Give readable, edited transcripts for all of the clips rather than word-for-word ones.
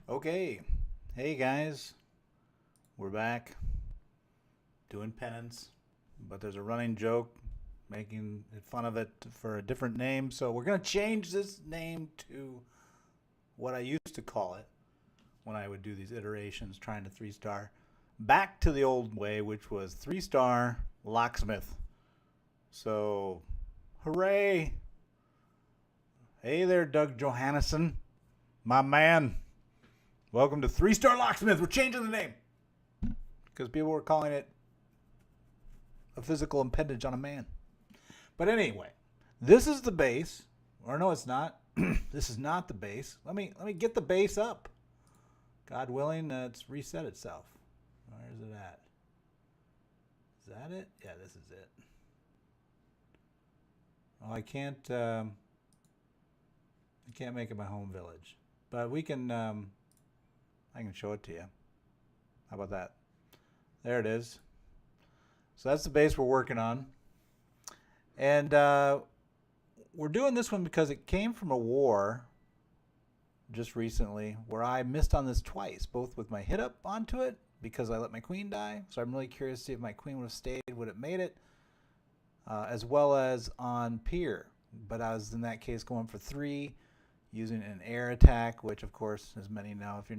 Okay. Hey guys. We're back doing Penance, but there's a running joke making fun of it for a different name, so we're going to change this name to what I used to call it when I would do these iterations trying to 3-star. Back to the old way, which was 3-star locksmith. So, hooray! Hey there, Doug Johannesson, my man. Welcome to 3-star locksmith. We're changing the name because people were calling it a physical appendage on a man. But anyway, this is the base. Or no, it's not. This is not the base. Let me get the base up. God willing, it's reset itself. Where is it at? Is that it? Yeah, this is it. Oh, I can't make it my home village, but we can. I can show it to you. How about that? There it is. So that's the base we're working on. And we're doing this one because it came from a war just recently where I missed on this twice, both with my hit up onto it because I let my queen die. So I'm really curious to see if my queen would have stayed, would it made it, as well as on pier. But I was in that case going for 3, using an air attack, which of course, as many know, if you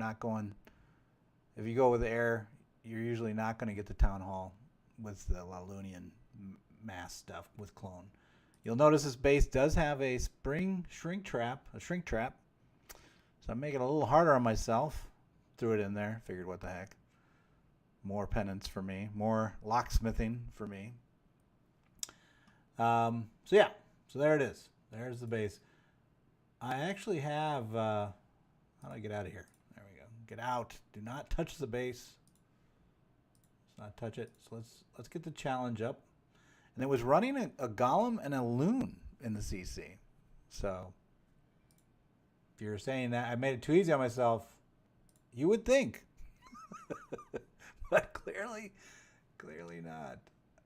go with air, you're usually not going to get the town hall with the Lalunian mass stuff with clone. You'll notice this base does have a shrink trap. So I'm making it a little harder on myself. Threw it in there, figured what the heck. More penance for me, more locksmithing for me. So yeah, so there it is. There's the base. I actually have, how do I get out of here? There we go. Get out. Do not touch the base. Let's not touch it. So let's get the challenge up. And it was running a golem and a loon in the CC. So if you're saying that I made it too easy on myself, you would think. But clearly not.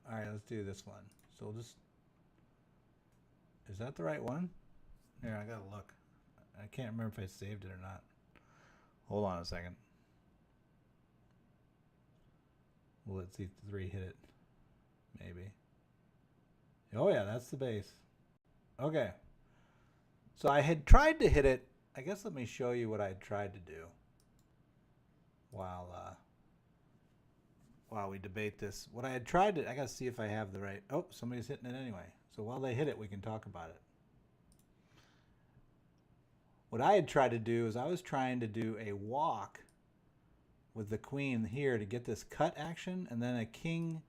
All right, let's do this one. So we'll just, is that the right one? Here, I gotta look. I can't remember if I saved it or not. Hold on a second. Well, let's see if the 3 hit it. Maybe. Oh yeah, that's the base. Okay. So I had tried to hit it. I guess let me show you what I tried to do while we debate this. What I had tried to, I gotta see if I have the right. Oh, somebody's hitting it anyway. So while they hit it, we can talk about it. What I had tried to do is I was trying to do a walk with the queen here to get this cut action, and then a king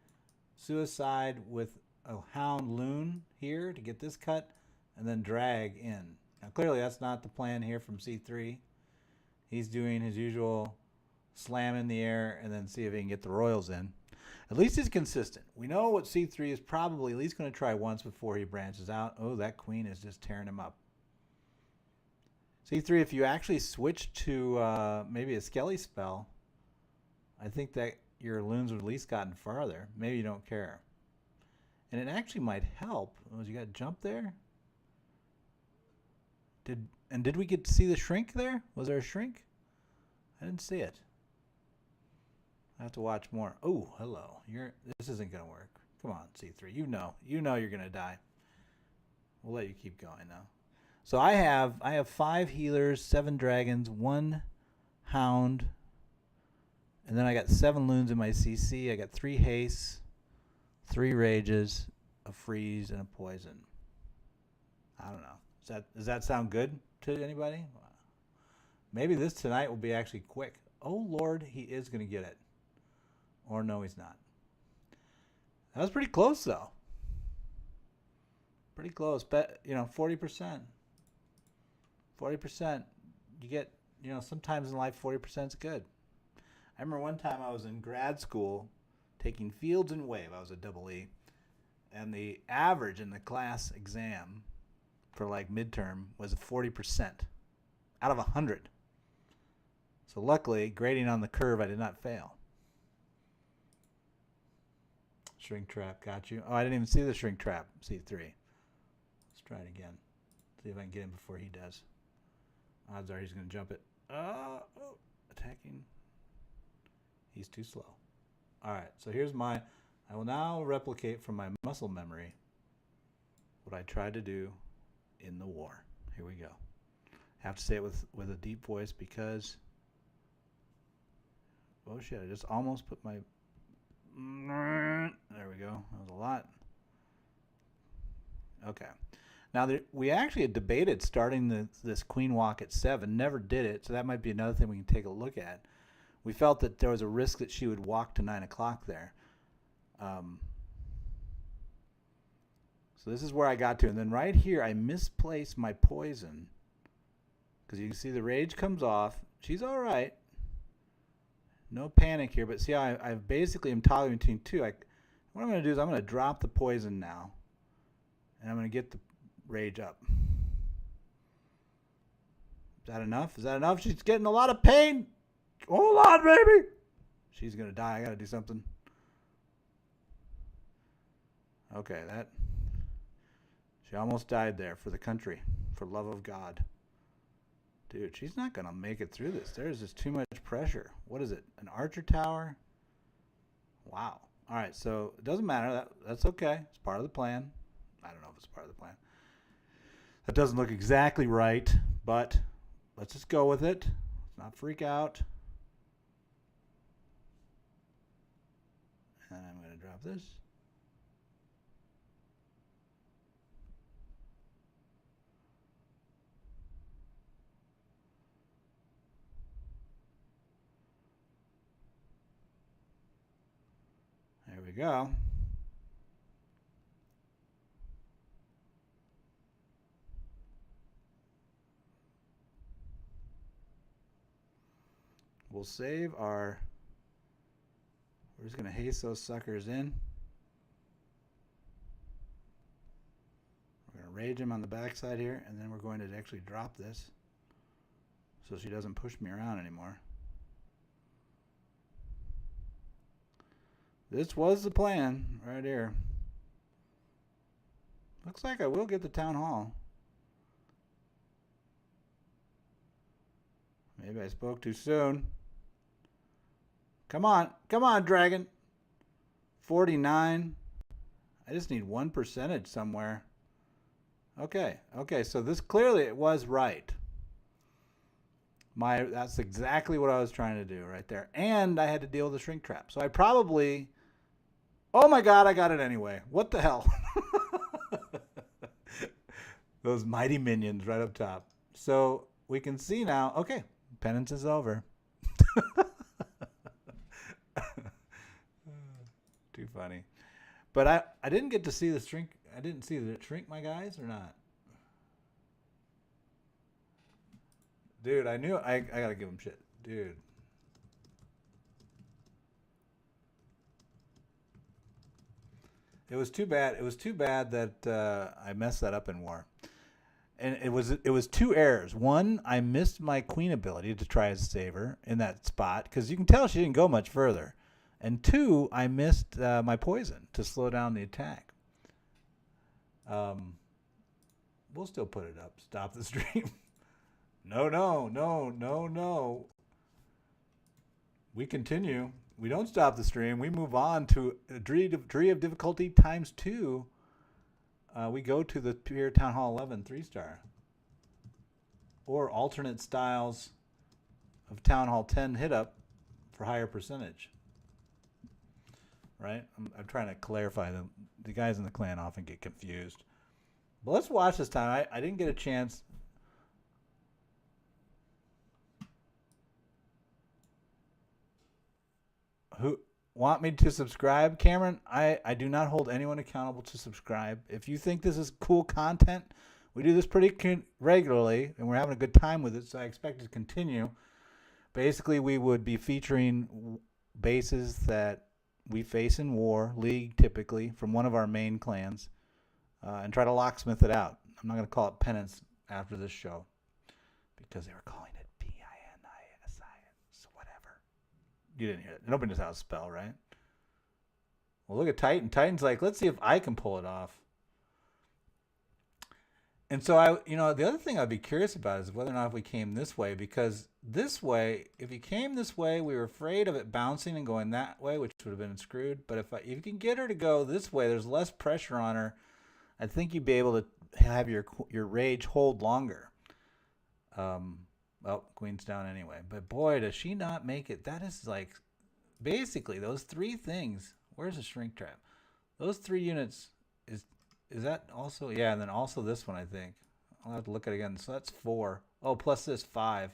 suicide with a hound loon here to get this cut, and then drag in. Now clearly that's not the plan here from C3. He's doing his usual slam in the air and then see if he can get the royals in. At least he's consistent. We know what C3 is probably at least going to try once before he branches out. Oh, that queen is just tearing him up. C3, if you actually switch to maybe a Skelly spell, I think that your loons would at least gotten farther. Maybe you don't care. And it actually might help. Oh, you got to jump there? Did we get to see the shrink there? Was there a shrink? I didn't see it. I have to watch more. Oh, hello. This isn't going to work. Come on, C3. You know you're going to die. We'll let you keep going now. So I have 5 healers, 7 dragons, 1 hound, and then I got 7 loons in my CC. I got 3 haste, 3 rages, a freeze, and a poison. I don't know. Does that sound good to anybody? Maybe this tonight will be actually quick. Oh Lord, he is going to get it. Or no, he's not. That was pretty close though. Pretty close. Bet 40%. 40%. You get, sometimes in life 40% is good. I remember one time I was in grad school taking Fields and Wave. I was a double E. And the average in the class exam for like midterm was 40% out of 100. So luckily, grading on the curve, I did not fail. Shrink trap, got you. Oh, I didn't even see the shrink trap, C3. Let's try it again. See if I can get him before he does. Odds are he's going to jump it. Attacking. He's too slow. All right, so here's my... I will now replicate from my muscle memory what I tried to do in the war. Here we go. I have to say it with a deep voice because... Oh shit, I just almost put my... There we go. That was a lot. Okay. Now, we actually had debated starting this queen walk at 7. Never did it, so that might be another thing we can take a look at. We felt that there was a risk that she would walk to 9 o'clock there. So this is where I got to. And then right here, I misplaced my poison. Because you can see the rage comes off. She's all right. No panic here. But see how I basically am toggling between two. What I'm going to do is I'm going to drop the poison now. And I'm going to get the rage up. Is that enough? Is that enough? She's getting a lot of pain. Hold on, baby. She's going to die. I got to do something. Okay, she almost died there for the country, for love of God. Dude, she's not going to make it through this. There's just too much pressure. What is it? An archer tower? Wow. All right, so it doesn't matter. That's okay. It's part of the plan. I don't know if it's part of the plan. That doesn't look exactly right, but let's just go with it. Let's not freak out. And I'm going to drop this. There we go. We'll save our... We're just going to haste those suckers in. We're going to rage him on the backside here, and then we're going to actually drop this so she doesn't push me around anymore. This was the plan right here. Looks like I will get the town hall. Maybe I spoke too soon. Come on, dragon. 49. I just need 1% somewhere. Okay, so this clearly it was right. That's exactly what I was trying to do right there. And I had to deal with the shrink trap. So I probably... Oh my God, I got it anyway. What the hell? Those mighty minions right up top. So we can see now, okay, penance is over. Too funny. But I didn't get to see the shrink. I didn't see the shrink, my guys, or not. Dude, I knew I got to give him shit. Dude. It was too bad. It was too bad that I messed that up in war. And it was two errors. One, I missed my queen ability to try to save her in that spot because you can tell she didn't go much further. And two, I missed my poison to slow down the attack. We'll still put it up. Stop the stream. No. We continue. We don't stop the stream. We move on to a degree of difficulty times 2. We go to the Pure Town Hall 11 3-star. Or alternate styles of Town Hall 10 hit up for higher percentage. Right? I'm trying to clarify. The guys in the clan often get confused. But let's watch this time. I didn't get a chance. Who want me to subscribe, Cameron? I do not hold anyone accountable to subscribe. If you think this is cool content, we do this pretty regularly, and we're having a good time with it, so I expect it to continue. Basically, we would be featuring bases that we face in war, league typically, from one of our main clans, and try to locksmith it out. I'm not going to call it Penance after this show, because they were calling it P-I-N-I-S-I, so whatever. You didn't hear it. Nobody knows how to spell, right? Well, look at Titan. Titan's like, let's see if I can pull it off. And so the other thing I'd be curious about is whether or not if we came this way, because this way, if you came this way, we were afraid of it bouncing and going that way, which would have been screwed. But if you can get her to go this way, there's less pressure on her. I think you'd be able to have your rage hold longer. Well, queen's down anyway. But boy, does she not make it. That is like basically those three things. Where's the shrink trap? Those 3 units is that also? Yeah, and then also this one, I think. I'll have to look at it again. So that's 4. Oh, plus this 5.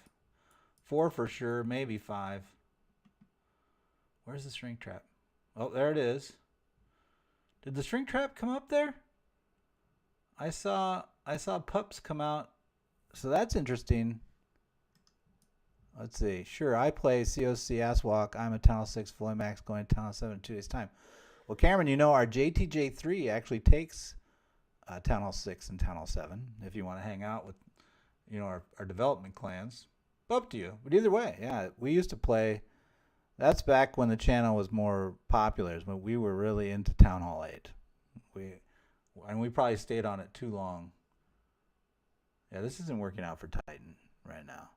4 for sure, maybe 5. Where's the shrink trap? Oh, there it is. Did the shrink trap come up there? I saw pups come out. So that's interesting. Let's see. Sure, I play COC Asswalk. I'm a Tunnel 6 fully max going to Tunnel 7 in 2 days' time. Well, Cameron, our JTJ3 actually takes Tunnel 6 and Tunnel 7 if you want to hang out with, our development clans. Up to you. But either way, yeah, we used to play. That's back when the channel was more popular, when we were really into Town Hall 8. We probably stayed on it too long. Yeah, this isn't working out for Titan right now.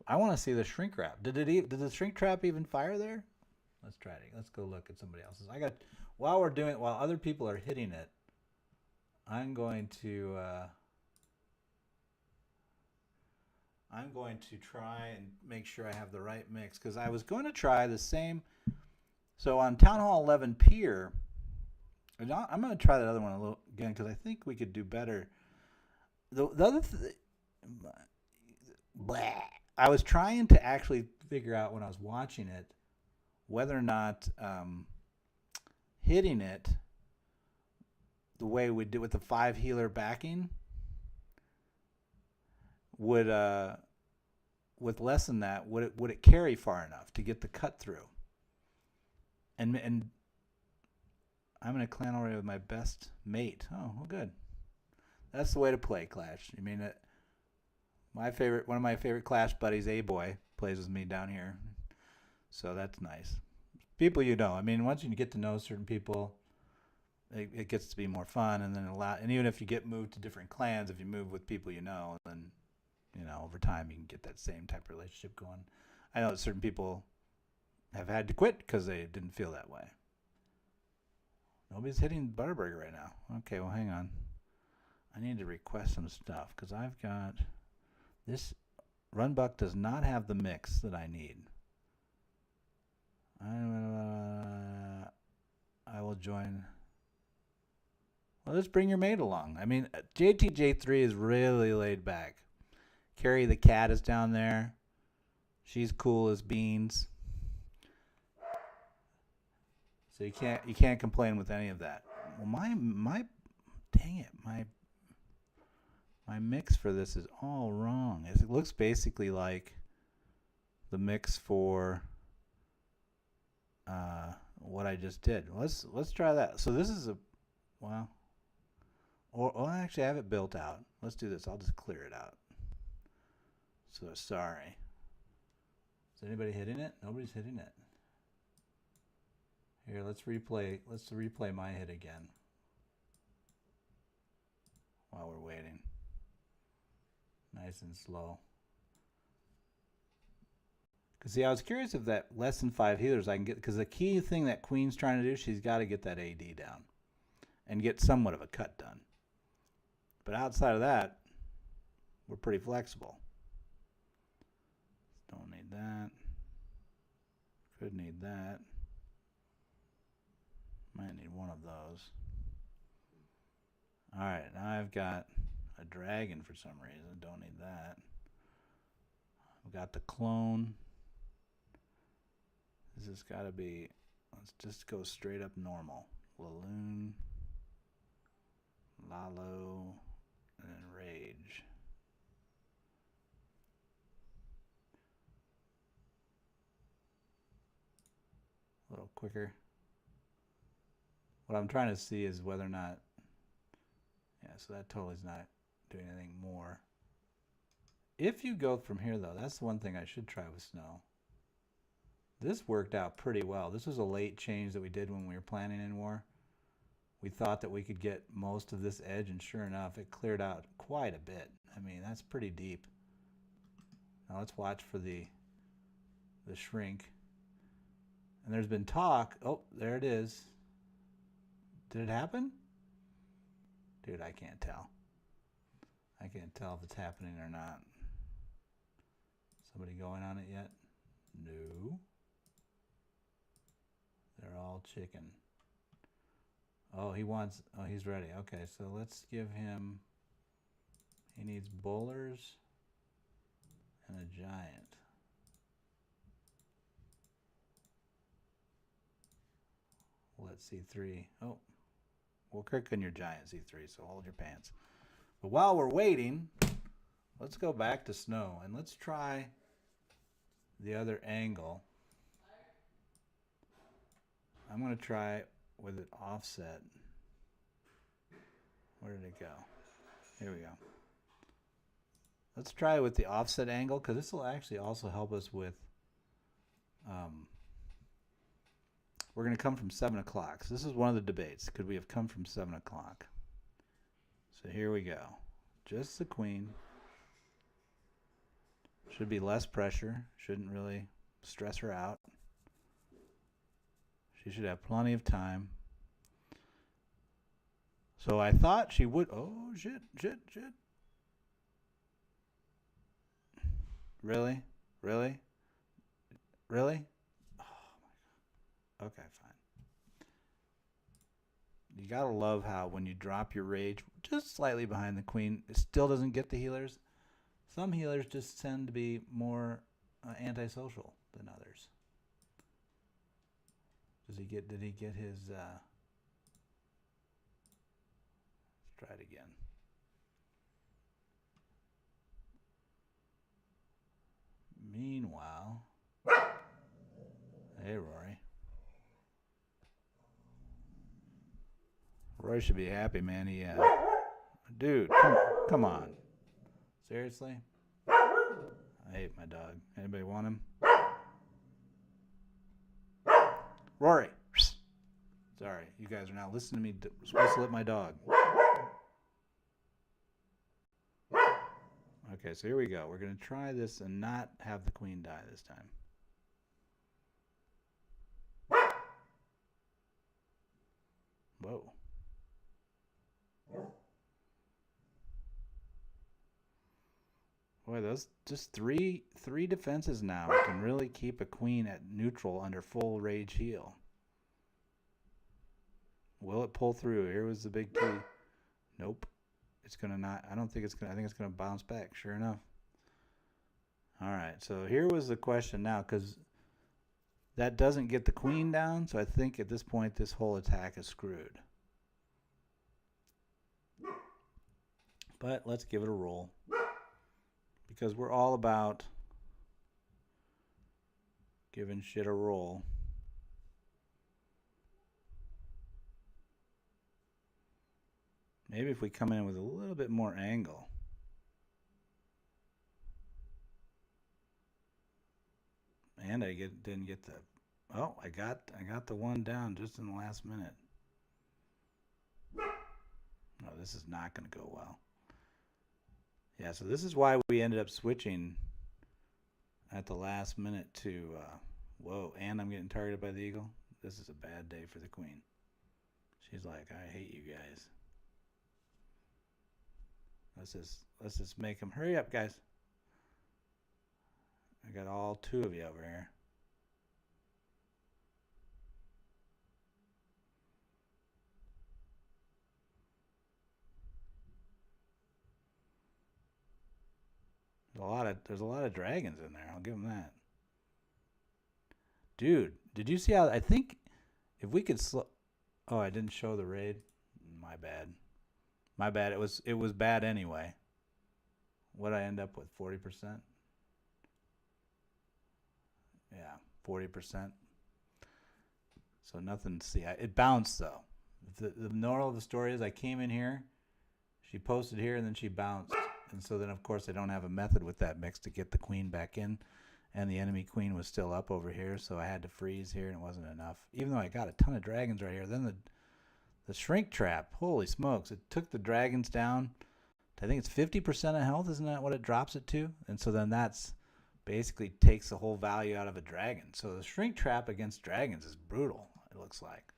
I want to see the shrink trap. Did the shrink trap even fire there? Let's try it. Let's go look at somebody else's. While other people are hitting it, I'm going to try and make sure I have the right mix, because I was going to try the same. So on Town Hall 11 Pier, I'm going to try that other one a little again, because I think we could do better. The other I was trying to actually figure out when I was watching it whether or not hitting it the way we did with the 5 healer backing would with less than that would it carry far enough to get the cut through. And I'm in a clan already with my best mate. Oh, well, good. That's the way to play Clash. I mean, one of my favorite Clash buddies, A-Boy, plays with me down here. So that's nice. People I mean, once you get to know certain people, it gets to be more fun. And then and even if you get moved to different clans, if you move with people then over time you can get that same type of relationship going. I know that certain people have had to quit because they didn't feel that way. Nobody's hitting Butterburger right now. Okay, well, hang on. I need to request some stuff because I've got this. RunBuck does not have the mix that I need. I will join. Well, let's bring your mate along. I mean, JTJ3 is really laid back. Carrie the cat is down there. She's cool as beans. So you can't complain with any of that. Well, my dang it, my mix for this is all wrong. It looks basically like the mix for what I just did. Let's try that. So this is actually I have it built out. Let's do this. I'll just clear it out. So sorry. Is anybody hitting it? Nobody's hitting it. Here, let's replay my hit again while we're waiting. Nice and slow. Because see, I was curious if that less than 5 healers I can get, because the key thing that Queen's trying to do, she's got to get that AD down and get somewhat of a cut done. But outside of that, we're pretty flexible. Don't need that. Could need that. Might need one of those. Alright, now I've got a dragon for some reason. Don't need that. I've got the clone. This has got to be, let's just go straight up normal. Laloon, Lalo, and then Rage. A little quicker. What I'm trying to see is whether or not, yeah, so that totally is not doing anything more. If you go from here, though, that's the one thing I should try with Snow. This worked out pretty well. This was a late change that we did when we were planning in war. we thought that we could get most of this edge, and sure enough, it cleared out quite a bit. I mean, that's pretty deep. Now let's watch for the shrink. And there's been talk. Oh, there it is. Did it happen? Dude, I can't tell. I can't tell if it's happening or not. Somebody going on it yet? No. They're all chicken. Oh, he's ready. Okay, so let's give him, he needs bowlers and a giant. Let's C3. Oh, we'll click on your giant C3, so hold your pants. But while we're waiting, let's go back to snow and let's try the other angle. I'm going to try with it offset. Where did it go? Here we go. Let's try with the offset angle, because this will actually also help us with, we're going to come from 7 o'clock. So this is one of the debates. Could we have come from 7 o'clock? So here we go. Just the queen. Should be less pressure. Shouldn't really stress her out. She should have plenty of time. So I thought she would. Oh, shit. Really? Really? Really? Oh, my God. Okay, fine. You gotta love how when you drop your rage just slightly behind the queen, it still doesn't get the healers. Some healers just tend to be more antisocial than others. Did he get his, let's try it again. Meanwhile, hey Rory. Rory should be happy, man. He, dude, come on. Seriously? I hate my dog. Anybody want him? Rory. Sorry, you guys are not listening to me. We're supposed to let my dog. Okay, so here we go. We're going to try this and not have the queen die this time. Whoa. Boy, those just three defenses now can really keep a queen at neutral under full rage heal. Will it pull through? Here was the big key. Nope. It's gonna not. I don't think it's gonna. I think it's gonna bounce back. Sure enough. All right. So here was the question now, because that doesn't get the queen down. So I think at this point this whole attack is screwed. But let's give it a roll, because we're all about giving shit a roll. Maybe if we come in with a little bit more angle. And I didn't get the. Oh, I got the one down just in the last minute. No, this is not going to go well. Yeah, so this is why we ended up switching at the last minute to. Whoa, and I'm getting targeted by the eagle. This is a bad day for the queen. She's like, I hate you guys. Let's just make them hurry up, guys. I got all two of you over here. There's a lot of dragons in there. I'll give them that. Dude, did you see how I think if we could oh, I didn't show the raid. My bad. My bad. It was bad anyway. What'd I end up with? 40%? Yeah, 40%. So nothing to see. It bounced though. The moral of the story is I came in here, she posted here, and then she bounced. And so then of course I don't have a method with that mix to get the queen back in, and the enemy queen was still up over here, so I had to freeze here and it wasn't enough. Even though I got a ton of dragons right here, then The shrink trap, holy smokes, it took the dragons down. I think it's 50% of health, isn't that what it drops it to? And so then that's basically takes the whole value out of a dragon. So the shrink trap against dragons is brutal, it looks like.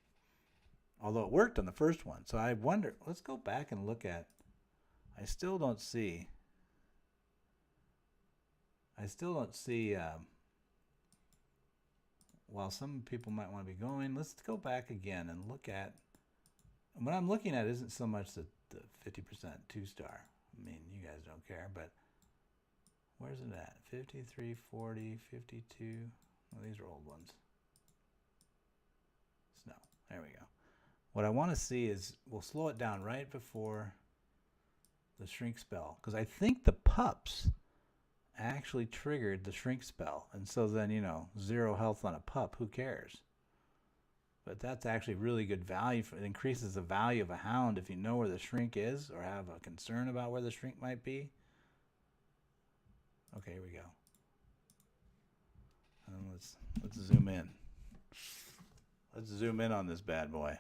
Although it worked on the first one. So I wonder, let's go back and look at, I still don't see, while some people might want to be going, let's go back again and look at, what I'm looking at isn't so much the 50% 2-star. I mean, you guys don't care, but where's it at? 53, 40, 52. Well, these are old ones. Snow. There we go. What I want to see is, we'll slow it down right before the shrink spell, because I think the pups actually triggered the shrink spell. And so then, 0 health on a pup, who cares? But that's actually really good value. It increases the value of a hound if you know where the shrink is or have a concern about where the shrink might be. Okay, here we go. And let's zoom in. Let's zoom in on this bad boy.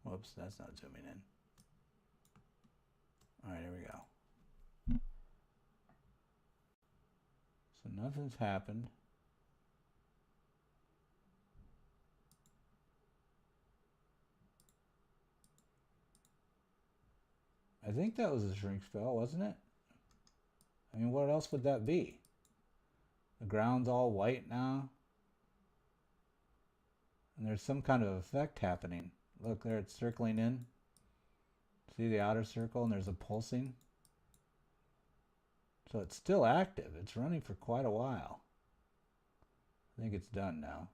Whoops, that's not zooming in. All right, here we go. So nothing's happened. I think that was a shrink spell, wasn't it? I mean, what else would that be? The ground's all white now. And there's some kind of effect happening. Look there, it's circling in. See the outer circle, and there's a pulsing. So it's still active. It's running for quite a while. I think it's done now.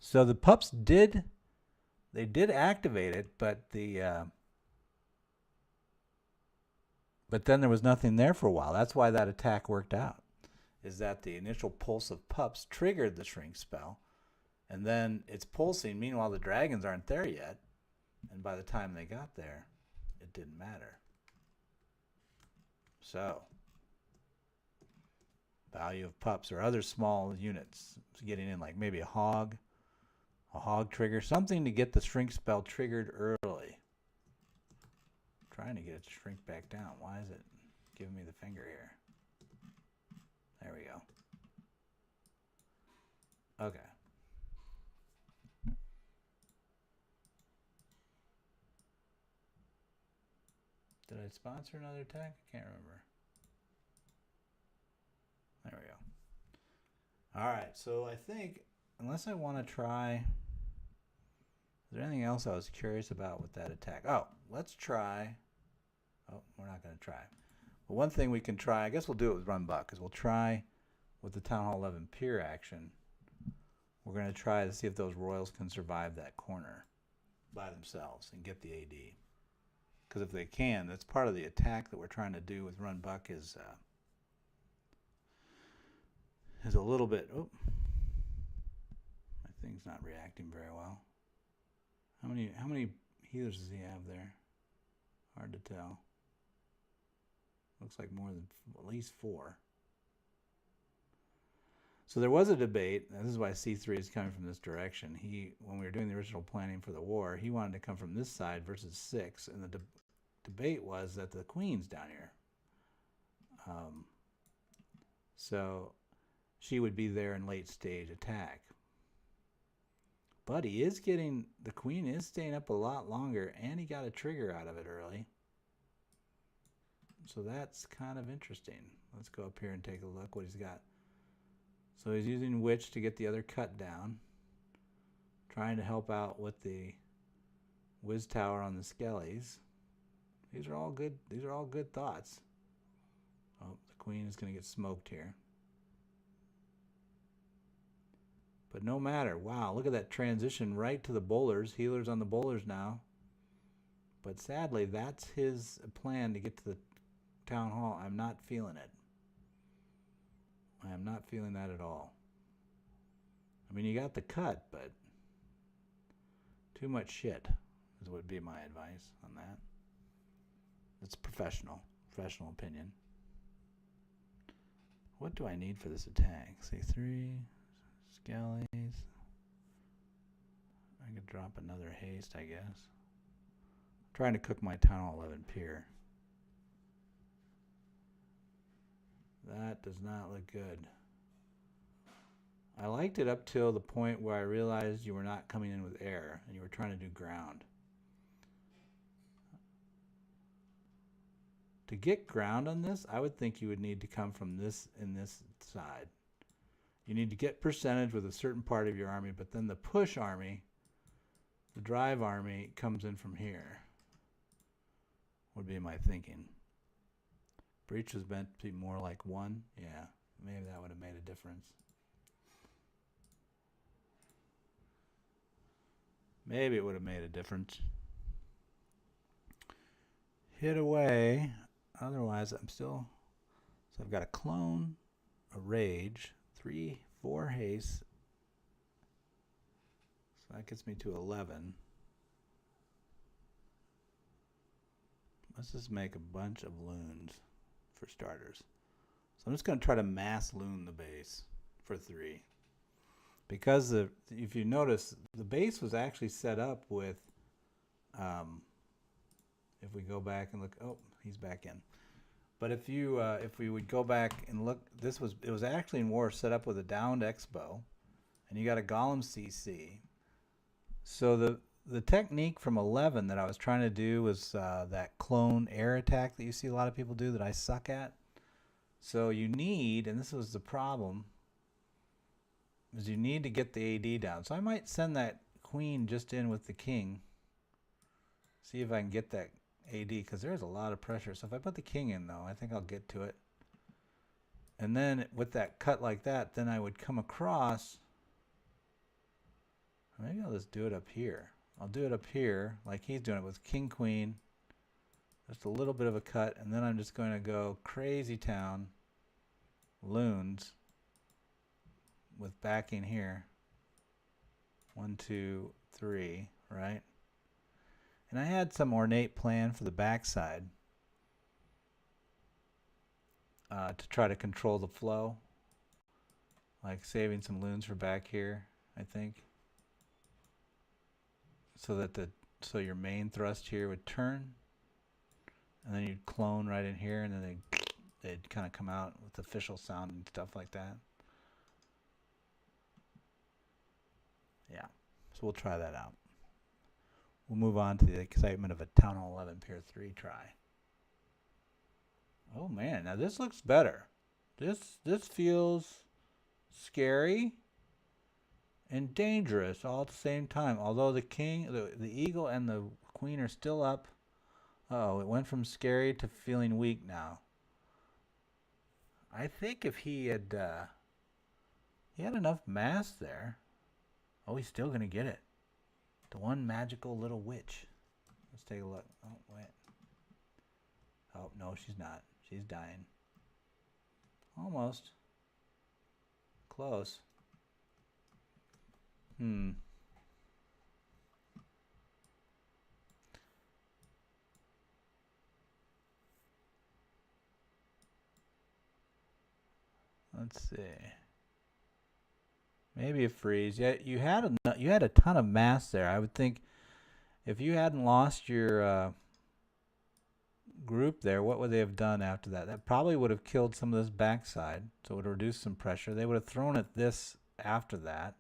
So the pups did activate it, but but then there was nothing there for a while. That's why that attack worked out, is that the initial pulse of pups triggered the shrink spell, and then it's pulsing. Meanwhile, the dragons aren't there yet, and by the time they got there, it didn't matter. So, value of pups or other small units getting in, like maybe a hog trigger, something to get the shrink spell triggered early. Trying to get it to shrink back down. Why is it giving me the finger here? There we go. Okay. Did I sponsor another attack? I can't remember. There we go. All right, so I think, unless I want to try, is there anything else I was curious about with that attack? Oh, let's try. Oh, we're not going to try. But one thing we can try, I guess we'll do it with RunBuck, is we'll try with the Town Hall 11 Pier action. We're going to try to see if those royals can survive that corner by themselves and get the AD. Because if they can, that's part of the attack that we're trying to do with RunBuck is a little bit. Oh, my thing's not reacting very well. How many healers does he have there? Hard to tell. Looks like more than at least 4. So there was a debate. This is why C3 is coming from this direction. When we were doing the original planning for the war, he wanted to come from this side versus 6, and the debate was that the queen's down here. So she would be there in late stage attack. But the queen is staying up a lot longer, and he got a trigger out of it early. So that's kind of interesting. Let's go up here and take a look what he's got. So he's using Witch to get the other cut down. Trying to help out with the Wiz Tower on the Skellies. These are all good thoughts. Oh, the queen is going to get smoked here. But no matter. Wow, look at that transition right to the bowlers. Healers on the bowlers now. But sadly, that's his plan to get to the town hall. I'm not feeling it. I am not feeling that at all. I mean, you got the cut, but too much shit would be my advice on that. It's professional opinion. What do I need for this attack? C3, Skellies. I could drop another haste, I guess. I'm trying to cook my Town Hall 11 pier. That does not look good. I liked it up till the point where I realized you were not coming in with air and you were trying to do ground. To get ground on this, I would think you would need to come from this in this side. You need to get percentage with a certain part of your army, but then the push army, the drive army, comes in from here, would be my thinking. Breach was meant to be more like 1. Yeah, maybe that would have made a difference. Maybe it would have made a difference. Hit away. Otherwise, I'm still... So I've got a clone, a rage, 3, 4 haste. So that gets me to 11. Let's just make a bunch of loons for starters. So I'm just going to try to mass loon the base for 3. Because if you notice, the base was actually set up with, if we go back and look, oh, he's back in. But if we would go back and look, it was actually in war set up with a downed X-bow, and you got a Golem CC. So the technique from 11 that I was trying to do was that clone air attack that you see a lot of people do that I suck at. So you need, and this was the problem, is you need to get the AD down. So I might send that queen just in with the king. See if I can get that AD, because there's a lot of pressure. So if I put the king in, though, I think I'll get to it. And then with that cut like that, then I would come across. Maybe I'll just do it up here. I'll do it up here like he's doing it with king, queen. Just a little bit of a cut. And then I'm just going to go crazy town. Loons. With backing here. 1, 2, 3, right? And I had some ornate plan for the backside to try to control the flow, like saving some loons for back here, I think, so that so your main thrust here would turn, and then you'd clone right in here, and then they'd kind of come out with official sound and stuff like that. Yeah, so we'll try that out. We'll move on to the excitement of a Town Hall 11 Pier 3 try. Oh man, now this looks better. This feels scary and dangerous all at the same time. Although the king, the eagle and the queen are still up. Oh, it went from scary to feeling weak now. I think if he had enough mass there. Oh, he's still gonna get it. The one magical little witch. Let's take a look. Oh, wait. Oh, no, she's not. She's dying. Almost. Close. Let's see. Maybe a freeze. Yeah, you had a ton of mass there. I would think if you hadn't lost your group there, what would they have done after that? That probably would have killed some of this backside, so it would reduce some pressure. They would have thrown at this after that,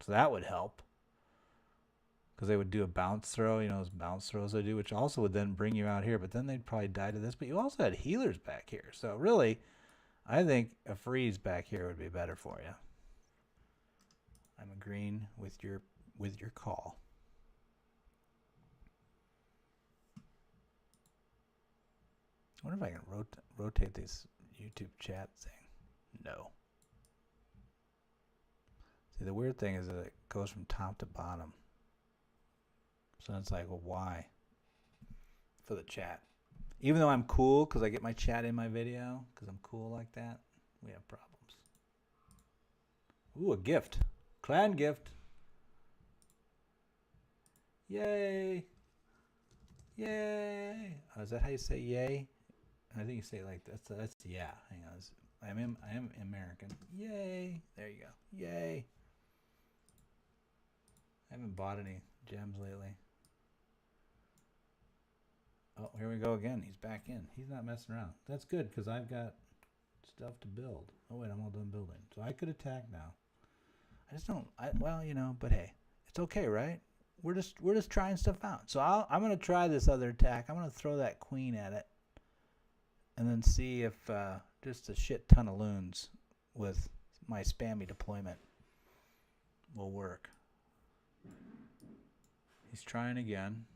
so that would help. Because they would do a bounce throw, you know, those bounce throws they do, which also would then bring you out here, but then they'd probably die to this. But you also had healers back here, so really, I think a freeze back here would be better for you. I'm agreeing with your call. I wonder if I can rotate this YouTube chat thing. No. See, the weird thing is that it goes from top to bottom. So it's like, well, why? For the chat. Even though I'm cool because I get my chat in my video, because I'm cool like that, we have problems. Ooh, a gift. Clan gift. Yay. Yay. Oh, is that how you say yay? I think you say it like that's yeah. Hang on. I am American. Yay. There you go. Yay. haven't bought any gems lately. Oh, here we go again. He's back in. He's not messing around. That's good because I've got stuff to build. Oh wait, I'm all done building, so I could attack now. I just don't. Well, you know, but hey, it's okay, right? We're just trying stuff out. So I'm gonna try this other attack. I'm gonna throw that queen at it, and then see if just a shit ton of loons with my spammy deployment will work. He's trying again.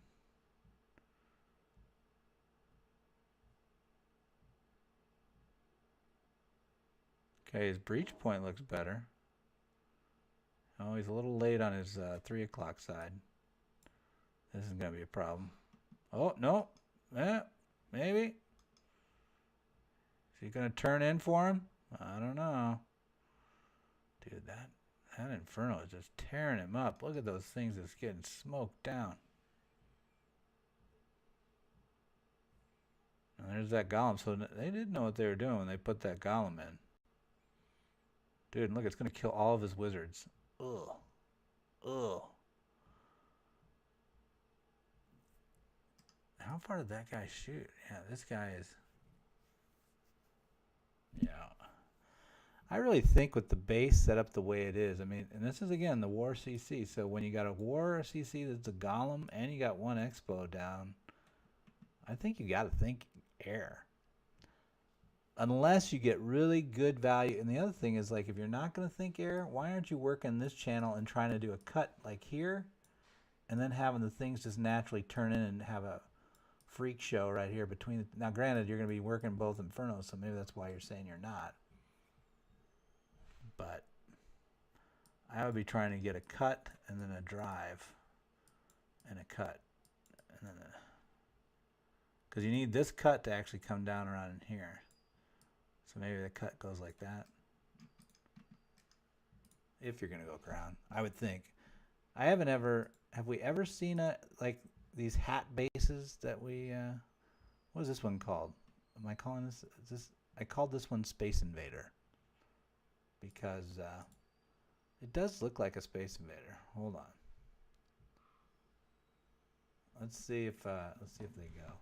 Okay, his breach point looks better. Oh, he's a little late on his 3 o'clock side. This is going to be a problem. Oh, no. Maybe. Is he going to turn in for him? I don't know. Dude, that Inferno is just tearing him up. Look at those things that's getting smoked down. And there's that golem. So they didn't know what they were doing when they put that golem in. Dude, look, it's going to kill all of his wizards. Ugh. Ugh. How far did that guy shoot? Yeah, this guy is... Yeah. I really think with the base set up the way it is, I mean, and this is, again, the War CC. So when you got a War CC that's a golem and you got one Expo down, I think you got to think air. Unless you get really good value. And the other thing is, like, if you're not going to think air, why aren't you working this channel and trying to do a cut like here and then having the things just naturally turn in and have a freak show right here between. Now, granted, you're going to be working both Infernos, so maybe that's why you're saying you're not. But I would be trying to get a cut and then a drive and a cut. And then because you need this cut to actually come down around in here. So maybe the cut goes like that. If you're going to go crown, I would think. I haven't ever, have we ever seen like these hat bases that we, what is this one called? Am I calling this, I called this one Space Invader. Because it does look like a Space Invader. Hold on. Let's see if they go.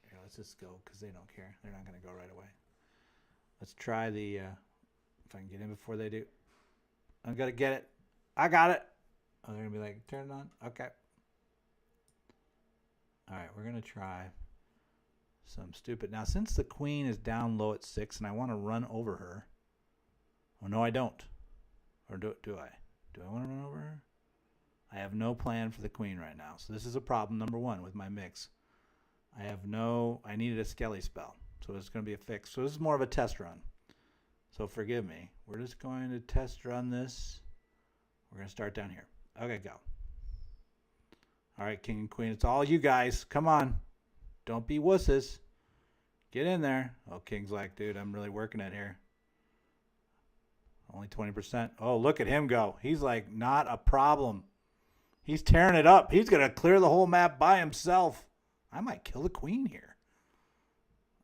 Here, let's just go because they don't care. They're not going to go right away. Let's try the, if I can get in before they do. I'm going to get it. I got it. Oh, they're going to be like, turn it on? Okay. All right, we're going to try some stupid. Now, since the queen is down low at 6 and I want to run over her. Oh, no, I don't. Or do I? Do I want to run over her? I have no plan for the queen right now. So this is a problem, number one, with my mix. I needed a Skelly spell. So it's going to be a fix. So this is more of a test run. So forgive me. We're just going to test run this. We're going to start down here. Okay, go. All right, king and queen. It's all you guys. Come on. Don't be wusses. Get in there. Oh, king's like, dude, I'm really working it here. Only 20%. Oh, look at him go. He's like, not a problem. He's tearing it up. He's going to clear the whole map by himself. I might kill the queen here.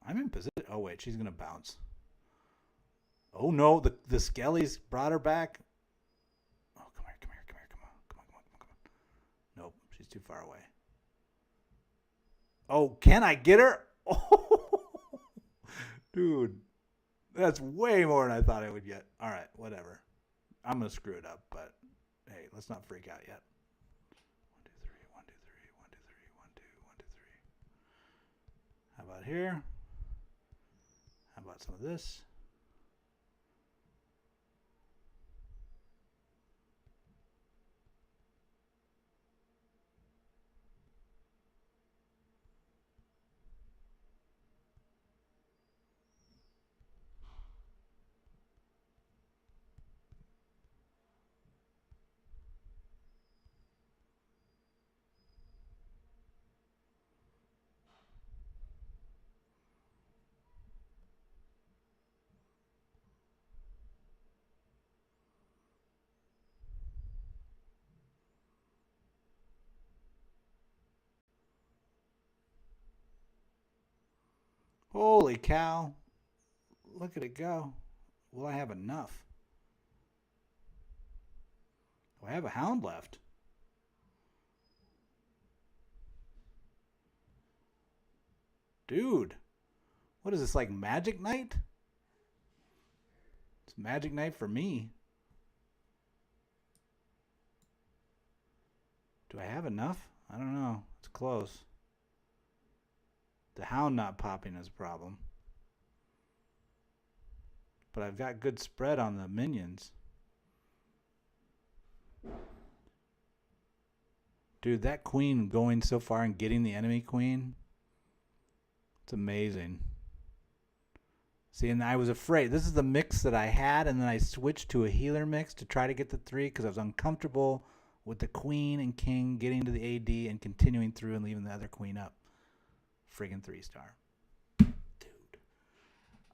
I'm in position. Oh, wait. She's going to bounce. Oh, no. The Skellies brought her back. Oh, come here. Come on. Nope. She's too far away. Oh, can I get her? Oh, dude. That's way more than I thought I would get. All right. Whatever. I'm going to screw it up, but hey, let's not freak out yet. 1, 2, 3. 1, 2, 3. 1, 2, 3. 1, 2, 1, 2, 3. How about here? How about some of this? Holy cow. Look at it go. Will I have enough? Do I have a hound left? Dude. What is this, like Magic Night? It's Magic Night for me. Do I have enough? I don't know. It's close. The hound not popping is a problem. But I've got good spread on the minions. Dude, that queen going so far and getting the enemy queen, it's amazing. See, and I was afraid. This is the mix that I had, and then I switched to a healer mix to try to get the 3 because I was uncomfortable with the queen and king getting to the AD and continuing through and leaving the other queen up. Friggin' 3-star. Dude.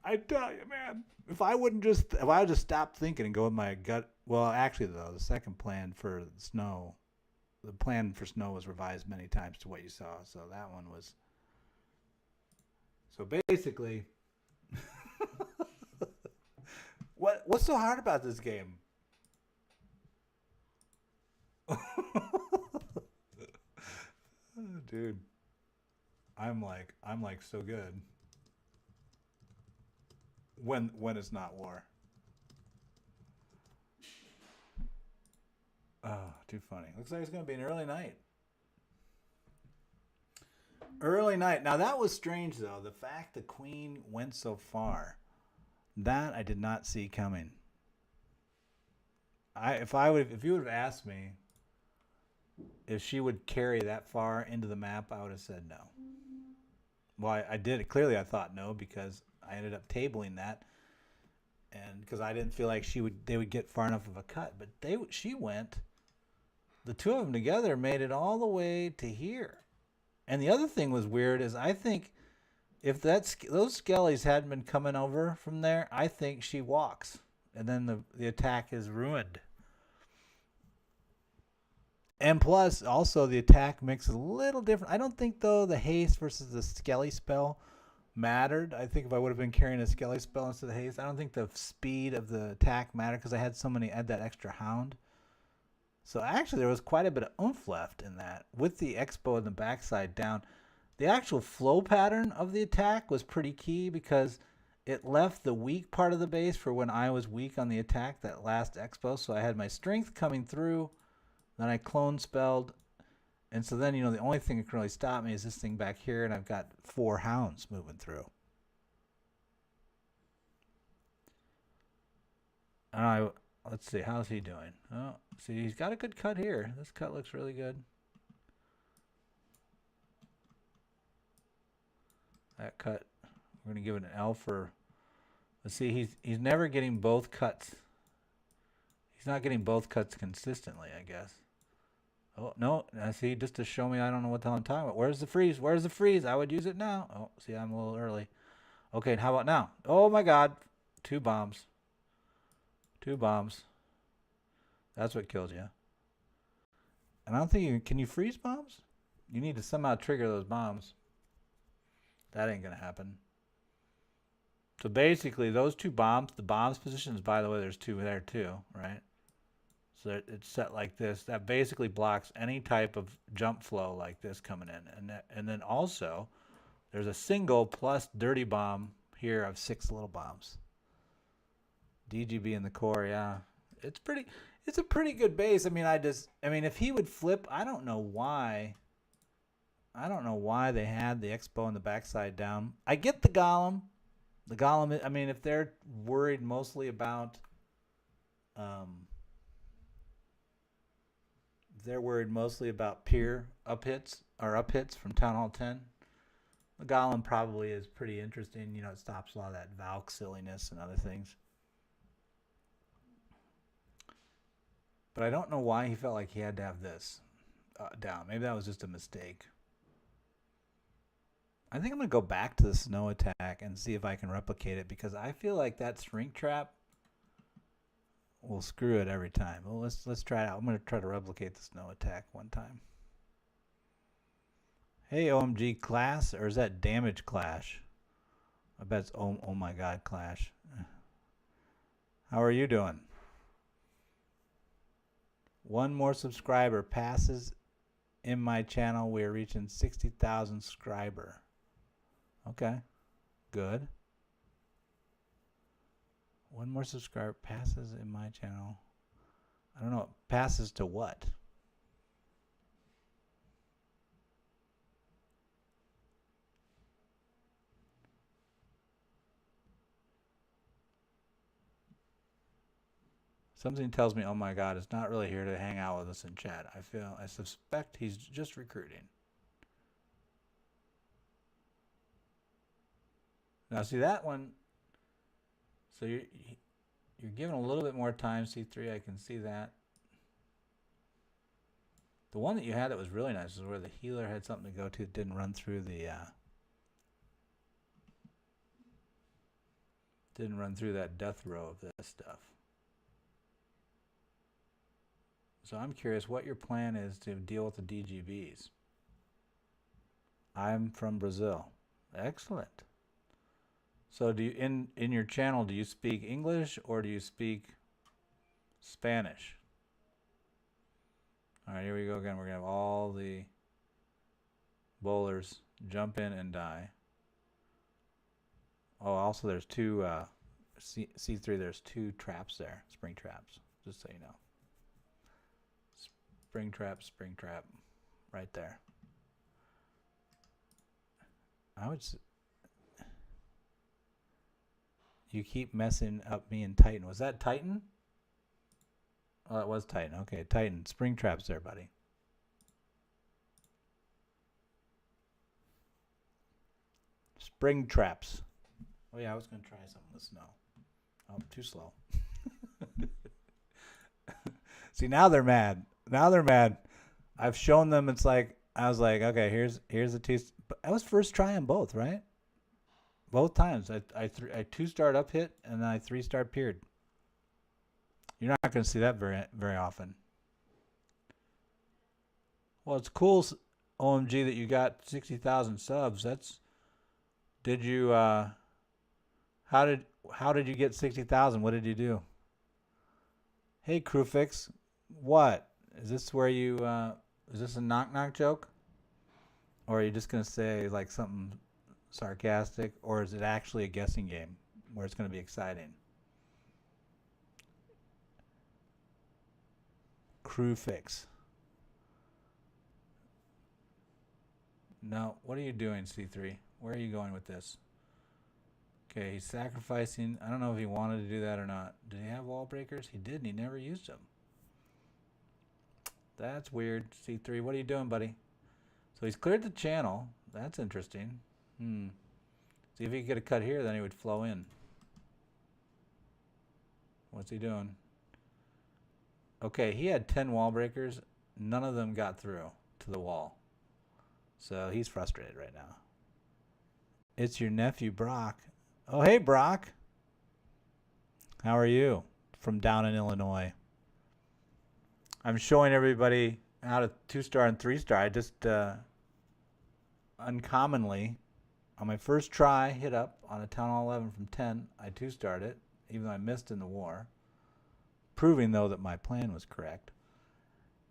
I tell you, man. If I would just stop thinking and go with my gut. Well, actually, though, the second plan for snow, the plan for snow was revised many times to what you saw. So that one was. So basically, what's so hard about this game? Dude, I'm like so good when it's not war. Oh, too funny. Looks like it's going to be an early night. Early night. Now that was strange though. The fact the queen went so far, that I did not see coming. If you would have asked me if she would carry that far into the map, I would have said no. Well, I did. Clearly, I thought no because I ended up tabling that, and because I didn't feel like they would get far enough of a cut. But she went. The two of them together made it all the way to here. And the other thing was weird is I think if those skellies hadn't been coming over from there, I think she walks, and then the attack is ruined. And plus, also, the attack mix is a little different. I don't think, though, the haste versus the skelly spell mattered. I think if I would have been carrying a skelly spell instead of haste, I don't think the speed of the attack mattered because I had that extra hound. So actually, there was quite a bit of oomph left in that. With the expo and the backside down, the actual flow pattern of the attack was pretty key because it left the weak part of the base for when I was weak on the attack, that last expo. So I had my strength coming through. Then I clone spelled. And so then, the only thing that can really stop me is this thing back here, and I've got 4 hounds moving through. And let's see, how's he doing? Oh, see, he's got a good cut here. This cut looks really good. That cut, we're going to give it an L for, let's see, he's never getting both cuts. He's not getting both cuts consistently, I guess. Oh, no. See, just to show me I don't know what the hell I'm talking about. Where's the freeze? Where's the freeze? I would use it now. Oh, see, I'm a little early. Okay, and how about now? Oh, my God. 2 bombs. 2 bombs. That's what kills you. And I don't think can you freeze bombs? You need to somehow trigger those bombs. That ain't going to happen. So basically, those 2 bombs, the bombs positions, by the way, there's 2 there too, right? So it's set like this. That basically blocks any type of jump flow like this coming in. And then also, there's a single plus dirty bomb here of 6 little bombs. DGB in the core, yeah. It's a pretty good base. I mean, if he would flip, I don't know why they had the expo and the backside down. I get the golem. The golem, I mean, if they're worried mostly about peer up hits from Town Hall 10, the golem probably is pretty interesting. It stops a lot of that Valk silliness and other things. But I don't know why he felt like he had to have this down. Maybe that was just a mistake. I think I'm going to go back to the snow attack and see if I can replicate it because I feel like that shrink trap will screw it every time. Well, let's try it out. I'm going to try to replicate the snow attack one time. Hey, OMG class, or is that damage clash? I bet it's oh my God clash. How are you doing? 1 more subscriber passes in my channel. We're reaching 60,000 subscriber. Okay. Good. One more subscriber passes in my channel. I don't know. Passes to what? Something tells me, oh my God, it's not really here to hang out with us in chat. I suspect he's just recruiting. Now see that one. So you're given a little bit more time, C3. I can see that. The one that you had that was really nice is where the healer had something to go to. It didn't run through the didn't run through that death row of this stuff. So I'm curious what your plan is to deal with the DGBs. I'm from Brazil. Excellent. So do you in your channel, do you speak English or do you speak Spanish? All right, here we go again. We're going to have all the bowlers jump in and die. Oh, also there's two C3, there's two traps there, spring traps, just so you know. Spring trap, right there. You keep messing up me and Titan. Was that Titan? Oh, it was Titan. Okay, Titan. Spring traps there, buddy. Spring traps. Oh yeah, I was gonna try something with snow. Oh, too slow. See, now they're mad. Now they're mad. I've shown them. It's like I was like, okay, here's the two. I was first trying both, right? Both times. I 2-star up hit and then I 3-star peered. You're not going to see that very often. Well, it's cool, OMG, that you got 60,000 subs. Did you how did you get 60,000? What did you do? Hey, Crewfix, what is this? Where you is this a knock joke, or are you just gonna say like something sarcastic, or is it actually a guessing game where it's gonna be exciting? Crewfix. No, what are you doing, C3? Where are you going with this? Okay, he's sacrificing. I don't know if he wanted to do that or not. Did he have wall breakers? He did, and he never used them. That's weird. C3, what are you doing, buddy? So he's cleared the channel. That's interesting. See, if he could get a cut here, then he would flow in. What's he doing? Okay, he had 10 wall breakers. None of them got through to the wall. So he's frustrated right now. It's your nephew, Brock. Oh, hey, Brock. How are you? From down in Illinois. I'm showing everybody how to 2-star and 3-star. I just uncommonly, on my first try, hit up on a Town Hall 11 from 10. I 2-starred it, even though I missed in the war, proving, though, that my plan was correct.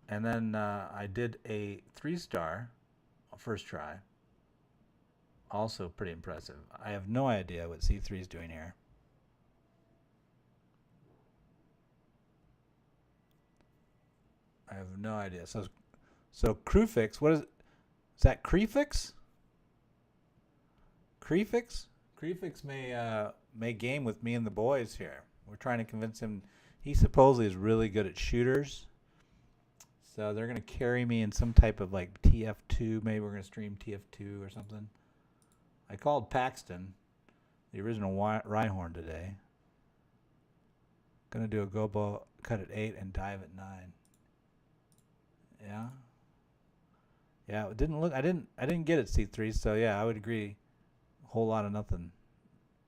And then I did a 3-star first try. Also pretty impressive. I have no idea what C3 is doing here. I have no idea. So Crewfix, what is it? Is that Crefix? Crefix? Crefix may game with me and the boys here. We're trying to convince him. He supposedly is really good at shooters. So they're going to carry me in some type of like TF2. Maybe we're going to stream TF2 or something. I called Paxton, the original Rhyhorn, today. Going to do a gobo cut at 8 and dive at 9. Yeah. Yeah, it didn't look. I didn't get it, C3. So yeah, I would agree. A whole lot of nothing.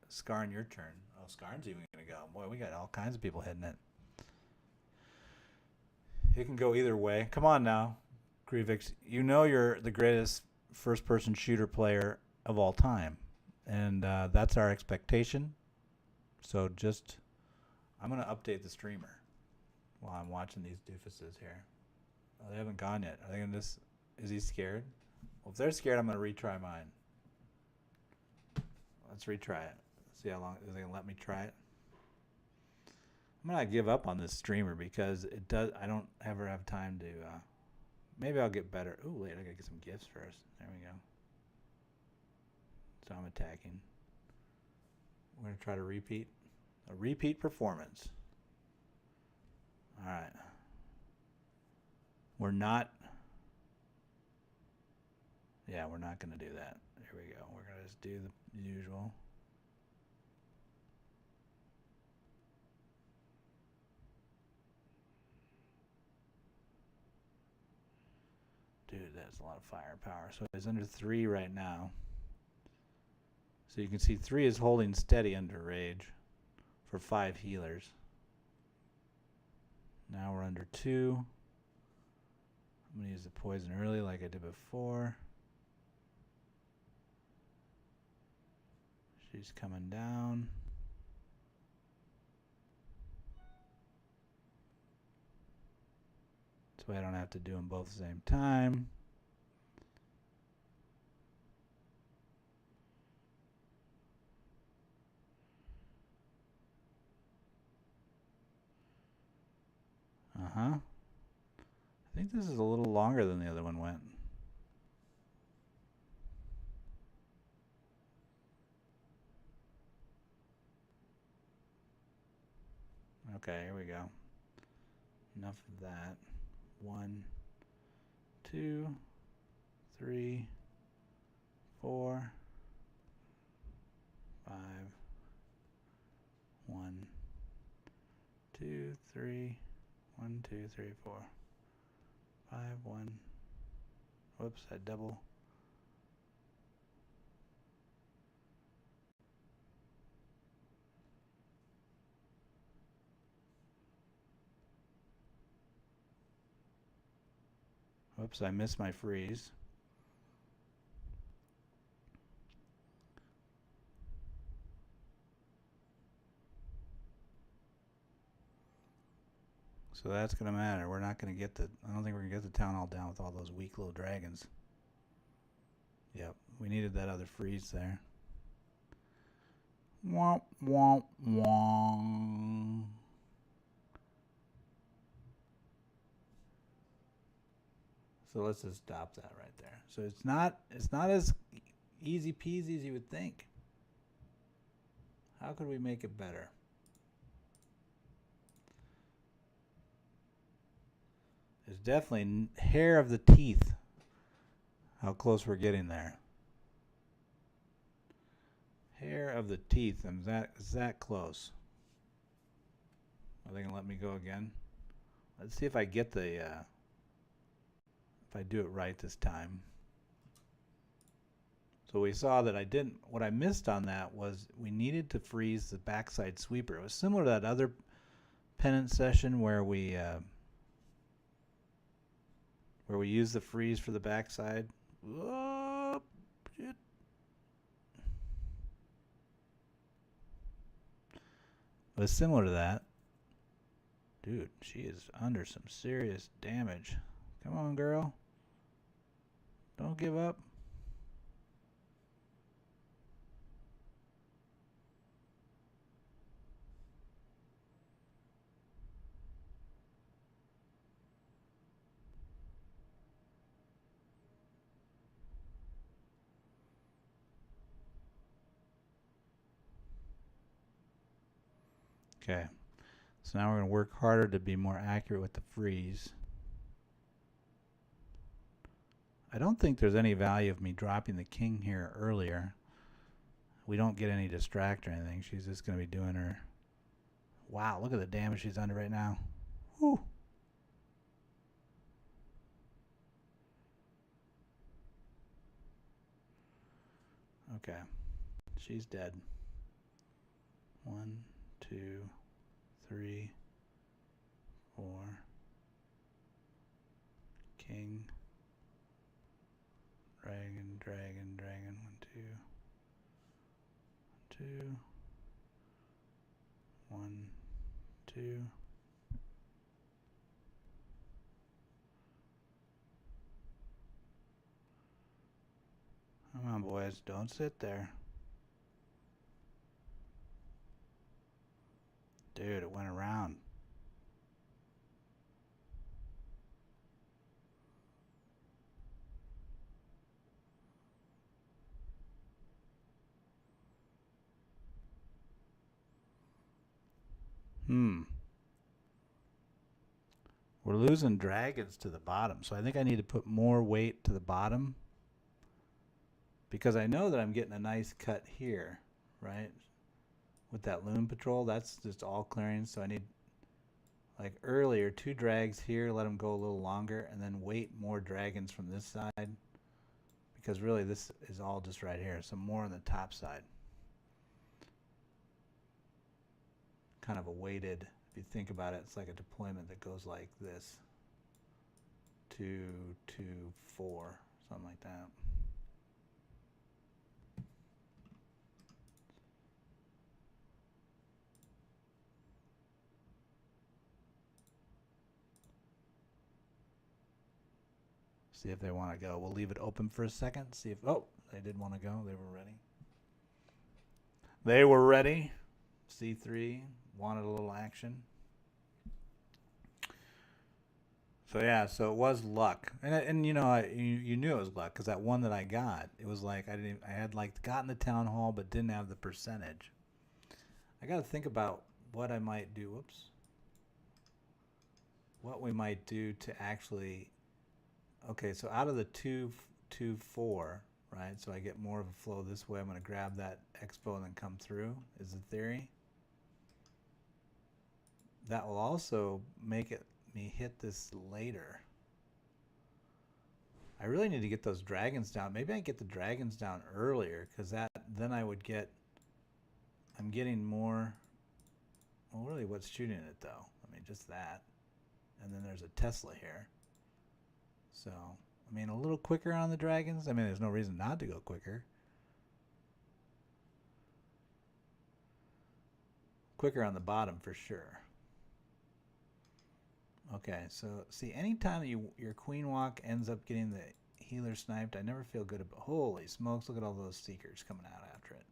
Scarn, your turn. Oh, Scarn's even gonna go. Boy, we got all kinds of people hitting it. It can go either way. Come on now, Krivix. You know you're the greatest first-person shooter player of all time, and that's our expectation. So I'm gonna update the streamer while I'm watching these doofuses here. Oh, they haven't gone yet. Are they gonna just? Is he scared? Well, if they're scared, I'm gonna retry mine. let's retry it. See how long is they gonna let me try it. I'm gonna give up on this streamer because it does. I don't ever have time to. Maybe I'll get better. Ooh, wait, I gotta get some gifts first. There we go. So I'm attacking. We're gonna try to repeat. A repeat performance. All right. We're not. Yeah, we're not gonna do that. Here we go. We're gonna just do the usual. Dude, that's a lot of firepower. So it's under 3 right now. So you can see 3 is holding steady under rage for 5 healers. Now we're under 2. I'm going to use the poison early like I did before. She's coming down. So I don't have to do them both at the same time. I think this is a little longer than the other one went. Okay, here we go. Enough of that. 1, 2, 3, 4, 5. 1, 2, 3. 1, 2, 3, 4. 5, 1. Whoops, I double. Whoops, I missed my freeze. So that's going to matter. We're not going to get the... I don't think we're going to get the town hall down with all those weak little dragons. Yep, we needed that other freeze there. Womp, womp, womp. So let's just stop that right there. So it's not as easy peasy as you would think. How could we make it better? There's definitely hair of the teeth how close we're getting there. Hair of the teeth, and is that close? Are they gonna let me go again? Let's see if I get the if I do it right this time. So we saw that I didn't. What I missed on that was we needed to freeze the backside sweeper. It was similar to that other penance session where we use the freeze for the backside. Oh, shit. It was similar to that. Dude, she is under some serious damage. Come on, girl. Don't give up. Okay, so now we're going to work harder to be more accurate with the freeze. I don't think there's any value of me dropping the king here earlier. We don't get any distract or anything. She's just going to be doing her... Wow, look at the damage she's under right now. Whew. Okay, she's dead. 1, 2, 3, 4. King. Dragon, dragon, dragon. 1, 2. 2. 1, 2. Come on, boys. Don't sit there. Dude, it went around. We're losing dragons to the bottom, so I think I need to put more weight to the bottom because I know that I'm getting a nice cut here, right? With that loon patrol, that's just all clearing, so I need, like earlier, 2 drags here, let them go a little longer, and then wait more dragons from this side because really this is all just right here, so more on the top side. Kind of a weighted, if you think about it, it's like a deployment that goes like this. 2, 2, 4, something like that. See if they want to go. We'll leave it open for a second. See if, oh, they did want to go. They were ready. They were ready. C3 wanted a little action. So yeah, so it was luck, and you know, you knew it was luck because that one that I got, it was like I had like gotten the town hall but didn't have the percentage. I got to think about what I might do. Whoops. What we might do to actually. Okay, so out of the 2, 2, 4, right? So I get more of a flow this way. I'm going to grab that expo and then come through. Is the theory. That will also make me hit this later. I really need to get those dragons down. Maybe I get the dragons down earlier because then I would get. I'm getting more. Well, really, what's shooting it though? I mean, just that, and then there's a Tesla here. So, I mean, a little quicker on the dragons. I mean, there's no reason not to go quicker. Quicker on the bottom for sure. Okay, so see, anytime your queen walk ends up getting the healer sniped, I never feel good about. Holy smokes! Look at all those seekers coming out after it.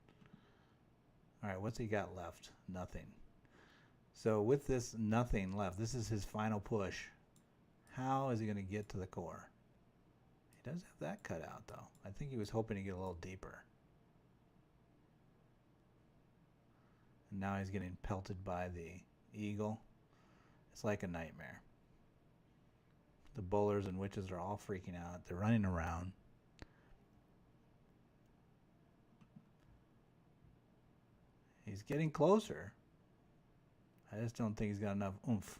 All right, what's he got left? Nothing. So with this nothing left, this is his final push. How is he going to get to the core? He does have that cut out, though. I think he was hoping to get a little deeper. And now he's getting pelted by the eagle. It's like a nightmare. The bowlers and witches are all freaking out. They're running around. He's getting closer. I just don't think he's got enough oomph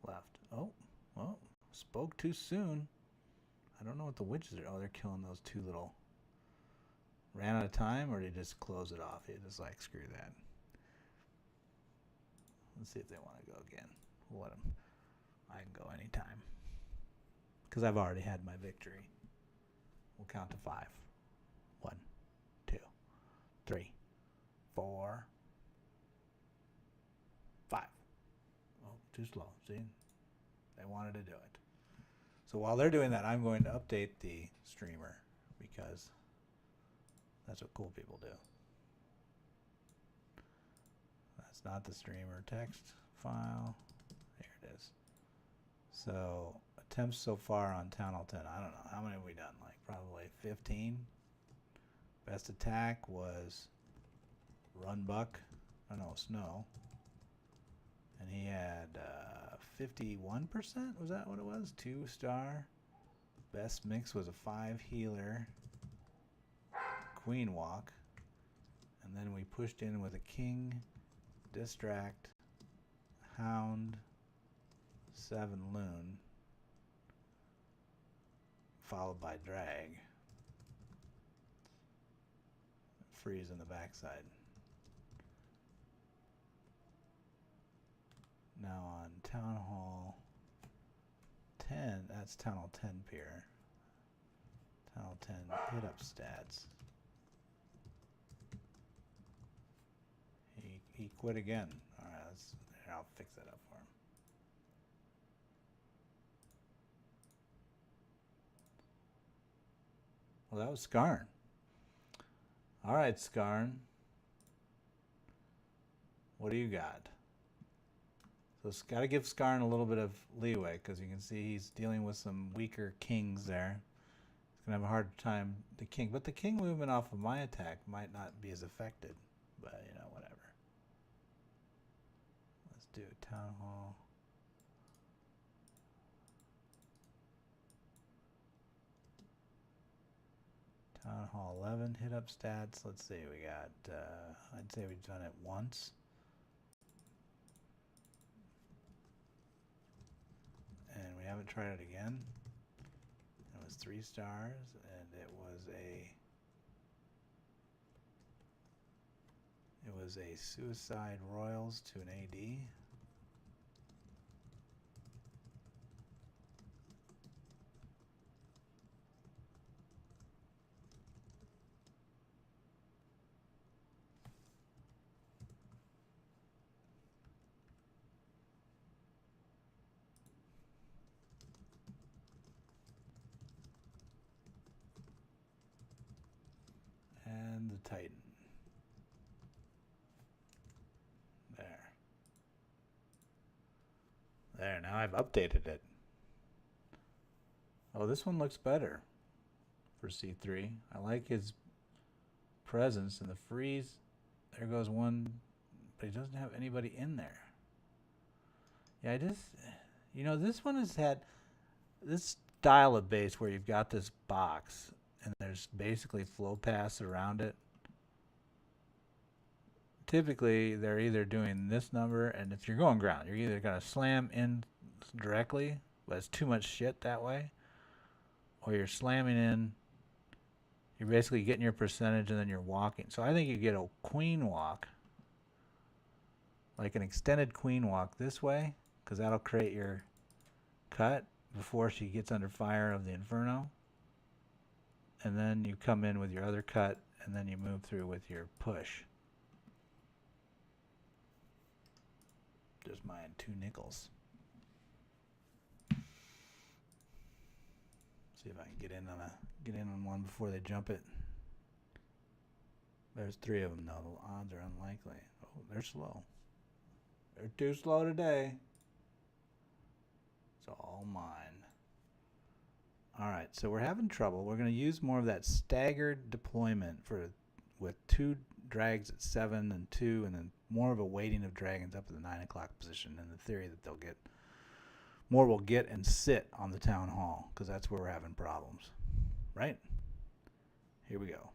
left. Oh, well, spoke too soon. I don't know what the witches are. Oh, they're killing those 2 little. Ran out of time, or did he just close it off? He just like, screw that. Let's see if they want to go again. We'll let them. I can go anytime. Because I've already had my victory. We'll count to 5. 1, 2, 3, 4, 5. Oh, too slow. See? They wanted to do it. So while they're doing that, I'm going to update the streamer because that's what cool people do. That's not the streamer text file. There it is. So attempts so far on Town Hall 10. I don't know. How many have we done? Like probably 15. Best attack was RunBuck. Oh no, Snow. And he had 51%? Was that what it was? 2-star. Best mix was a 5 healer. Queen walk. And then we pushed in with a king, distract, hound, 7 loon, followed by drag. Freeze in the backside. Now on Town Hall 10, that's Town Hall 10 pier. Town Hall 10 hit up stats. He quit again. All right, I'll fix that up for him. Well, that was Skarn. All right, Skarn. What do you got? So it's got to give Skarn a little bit of leeway, because you can see he's dealing with some weaker kings there. He's going to have a hard time, the king. But the king movement off of my attack might not be as affected. But, you know, whatever. Let's do Town Hall. Town Hall 11 hit up stats. Let's see, we got, I'd say we've done it once. And we haven't tried it again. It was 3 stars, and it was a Suicide Royals to an AD. And the Titan. There, now I've updated it. Oh, this one looks better for C3. I like his presence and the freeze. There goes one, but he doesn't have anybody in there. Yeah, I just, you know, this one has had this style of base where you've got this box and there's basically flow paths around it. Typically, they're either doing this number, and if you're going ground, you're either going to slam in directly, but it's too much shit that way, or you're slamming in, you're basically getting your percentage, and then you're walking. So I think you get a queen walk, like an extended queen walk this way, because that'll create your cut before she gets under fire of the Inferno. And then you come in with your other cut, and then you move through with your push. Just mine 2 nickels. See if I can get in on one before they jump it. There's 3 of them though. The odds are unlikely. Oh, they're slow. They're too slow today. It's all mine. All right, so we're having trouble. We're going to use more of that staggered deployment with 2 drags at 7 and 2, and then more of a weighting of dragons up to the 9 o'clock position, in the theory that they'll get more will get and sit on the town hall, because that's where we're having problems. Right? Here we go.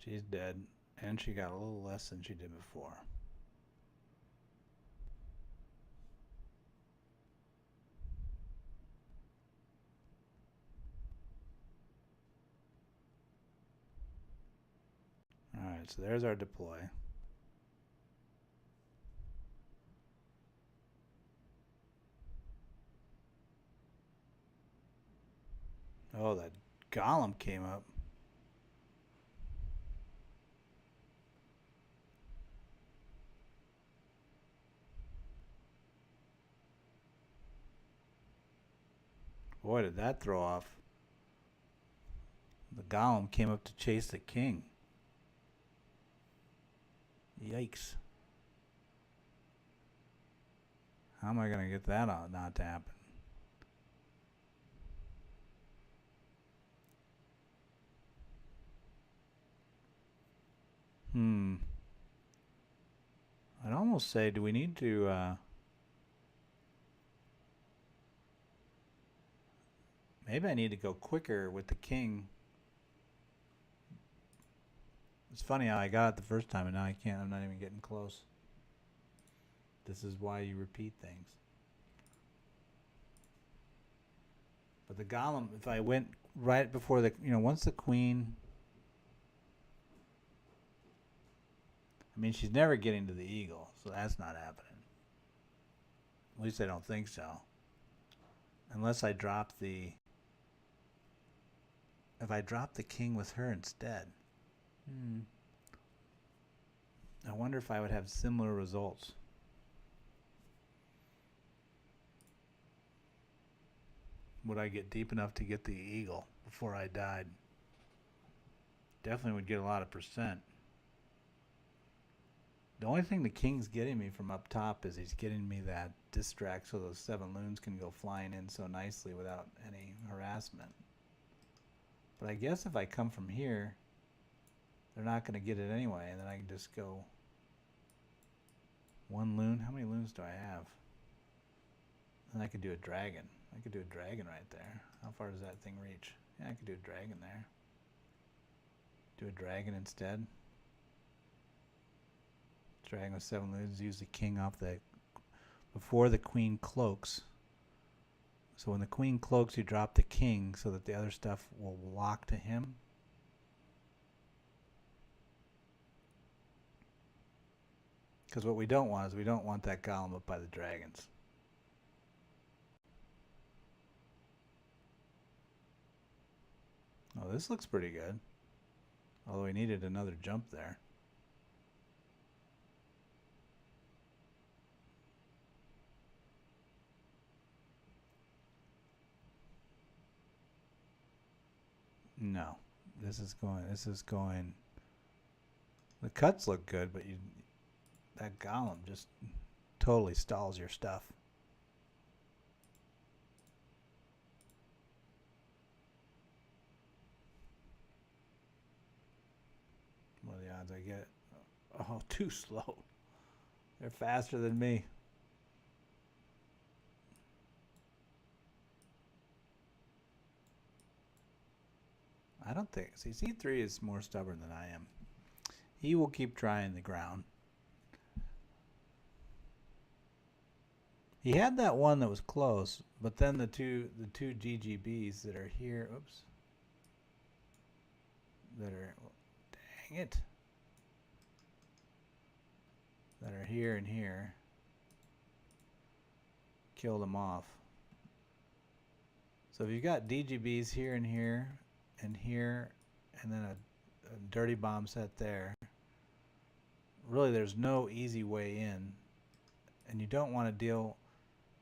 She's dead, and she got a little less than she did before. Alright, so there's our deploy. Oh, that golem came up. Boy, did that throw off. The golem came up to chase the king. Yikes. How am I going to get that not to happen? I'd almost say, do we need to... Maybe I need to go quicker with the king. It's funny how I got it the first time and now I can't. I'm not even getting close. This is why you repeat things. But the golem, if I went right before the, once the queen, I mean, she's never getting to the eagle, so that's not happening. At least I don't think so. Unless I drop the, if I drop the king with her instead. I wonder if I would have similar results. Would I get deep enough to get the eagle before I died? Definitely would get a lot of percent. The only thing the king's getting me from up top is he's getting me that distract so those 7 loons can go flying in so nicely without any harassment. But I guess if I come from here, they're not going to get it anyway, and then I can just go 1 loon. How many loons do I have? And I could do a dragon. I could do a dragon right there. How far does that thing reach? Yeah, I could do a dragon there. Do a dragon instead. Dragon with 7 loons. Use the king off the, before the queen cloaks. So when the queen cloaks, you drop the king so that the other stuff will lock to him. Because what we don't want is we don't want that golem up by the dragons. Oh, this looks pretty good. Although we needed another jump there. No. This is going. The cuts look good, but that golem just totally stalls your stuff. What are the odds I get it? Oh, too slow. They're faster than me. I don't think. See, C3 is more stubborn than I am. He will keep trying the ground. He had that one that was close, but then the two GGBs that are here, oops, that are, dang it, that are here and here, killed him off. So if you've got DGBs here and here and here, and then a dirty bomb set there, really there's no easy way in, and you don't want to deal.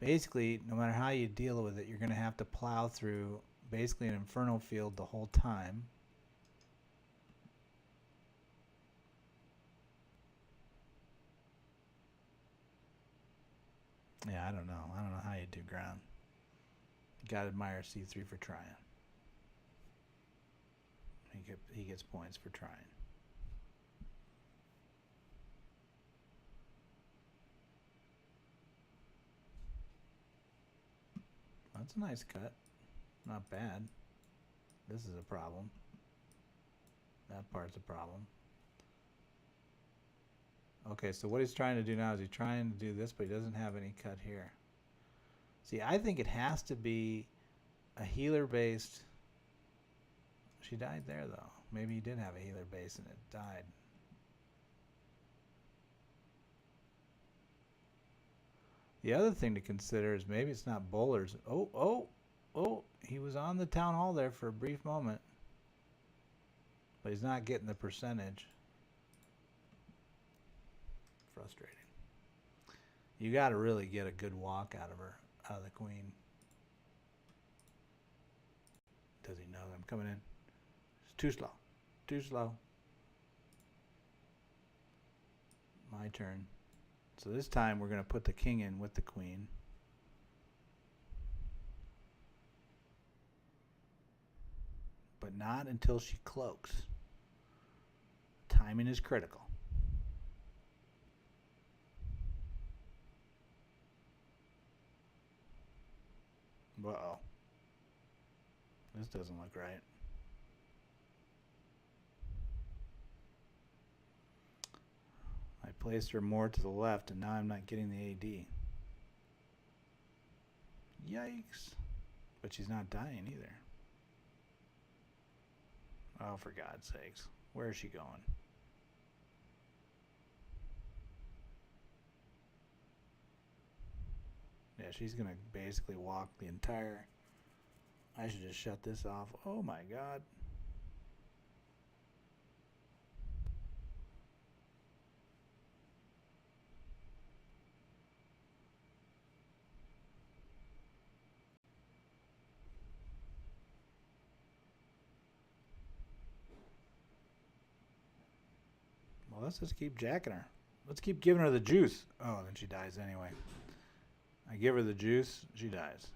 Basically, no matter how you deal with it, you're going to have to plow through basically an inferno field the whole time. Yeah, I don't know. I don't know how you do ground. You got to admire C3 for trying. He gets points for trying. That's a nice cut. Not bad. This is a problem. That part's a problem. Okay, so what he's trying to do now is he's trying to do this, but he doesn't have any cut here. See, I think it has to be a healer-based. She died there, though. Maybe he did have a healer base and it died. The other thing to consider is maybe it's not bowlers. Oh, he was on the town hall there for a brief moment. But he's not getting the percentage. Frustrating. You got to really get a good walk out of her, out of the queen. Does he know that I'm coming in? It's too slow. Too slow. My turn. So this time we're going to put the king in with the queen. But not until she cloaks. Timing is critical. Uh-oh. This doesn't look right. I placed her more to the left, and now I'm not getting the AD. Yikes. But she's not dying either. Oh, for God's sakes. Where is she going? Yeah, she's going to basically walk the entire... I should just shut this off. Oh my God. Well, let's just keep jacking her. Let's keep giving her the juice. Oh, then she dies anyway. I give her the juice, she dies.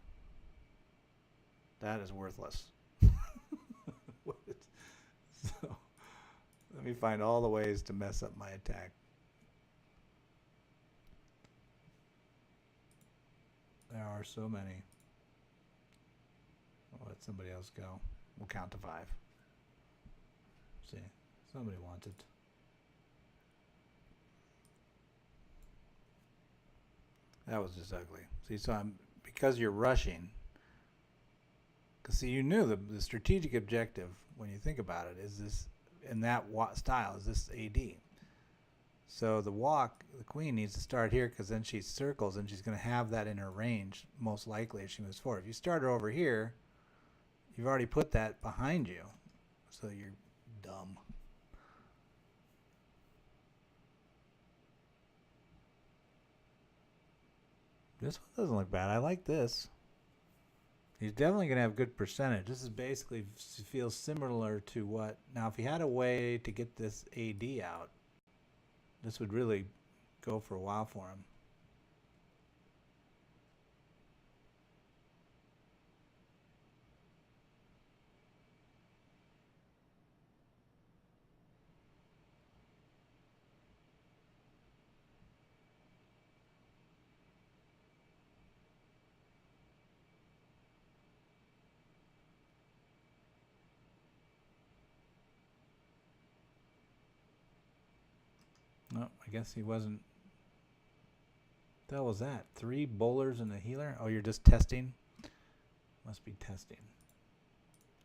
That is worthless. So, let me find all the ways to mess up my attack. There are so many. I'll let somebody else go. We'll count to 5. See, somebody wants it. That was just ugly. See, so because you're rushing. Because see, you knew the strategic objective when you think about it is this, in that style, is this AD. So the queen needs to start here because then she circles and she's going to have that in her range most likely as she moves forward. If you start her over here, you've already put that behind you. So you're dumb. This one doesn't look bad. I like this. He's definitely going to have good percentage. This is basically feels similar to what... Now, if he had a way to get this AD out, this would really go for a while for him. No, I guess he wasn't. What the hell was that? 3 bowlers and a healer? Oh, you're just testing? Must be testing.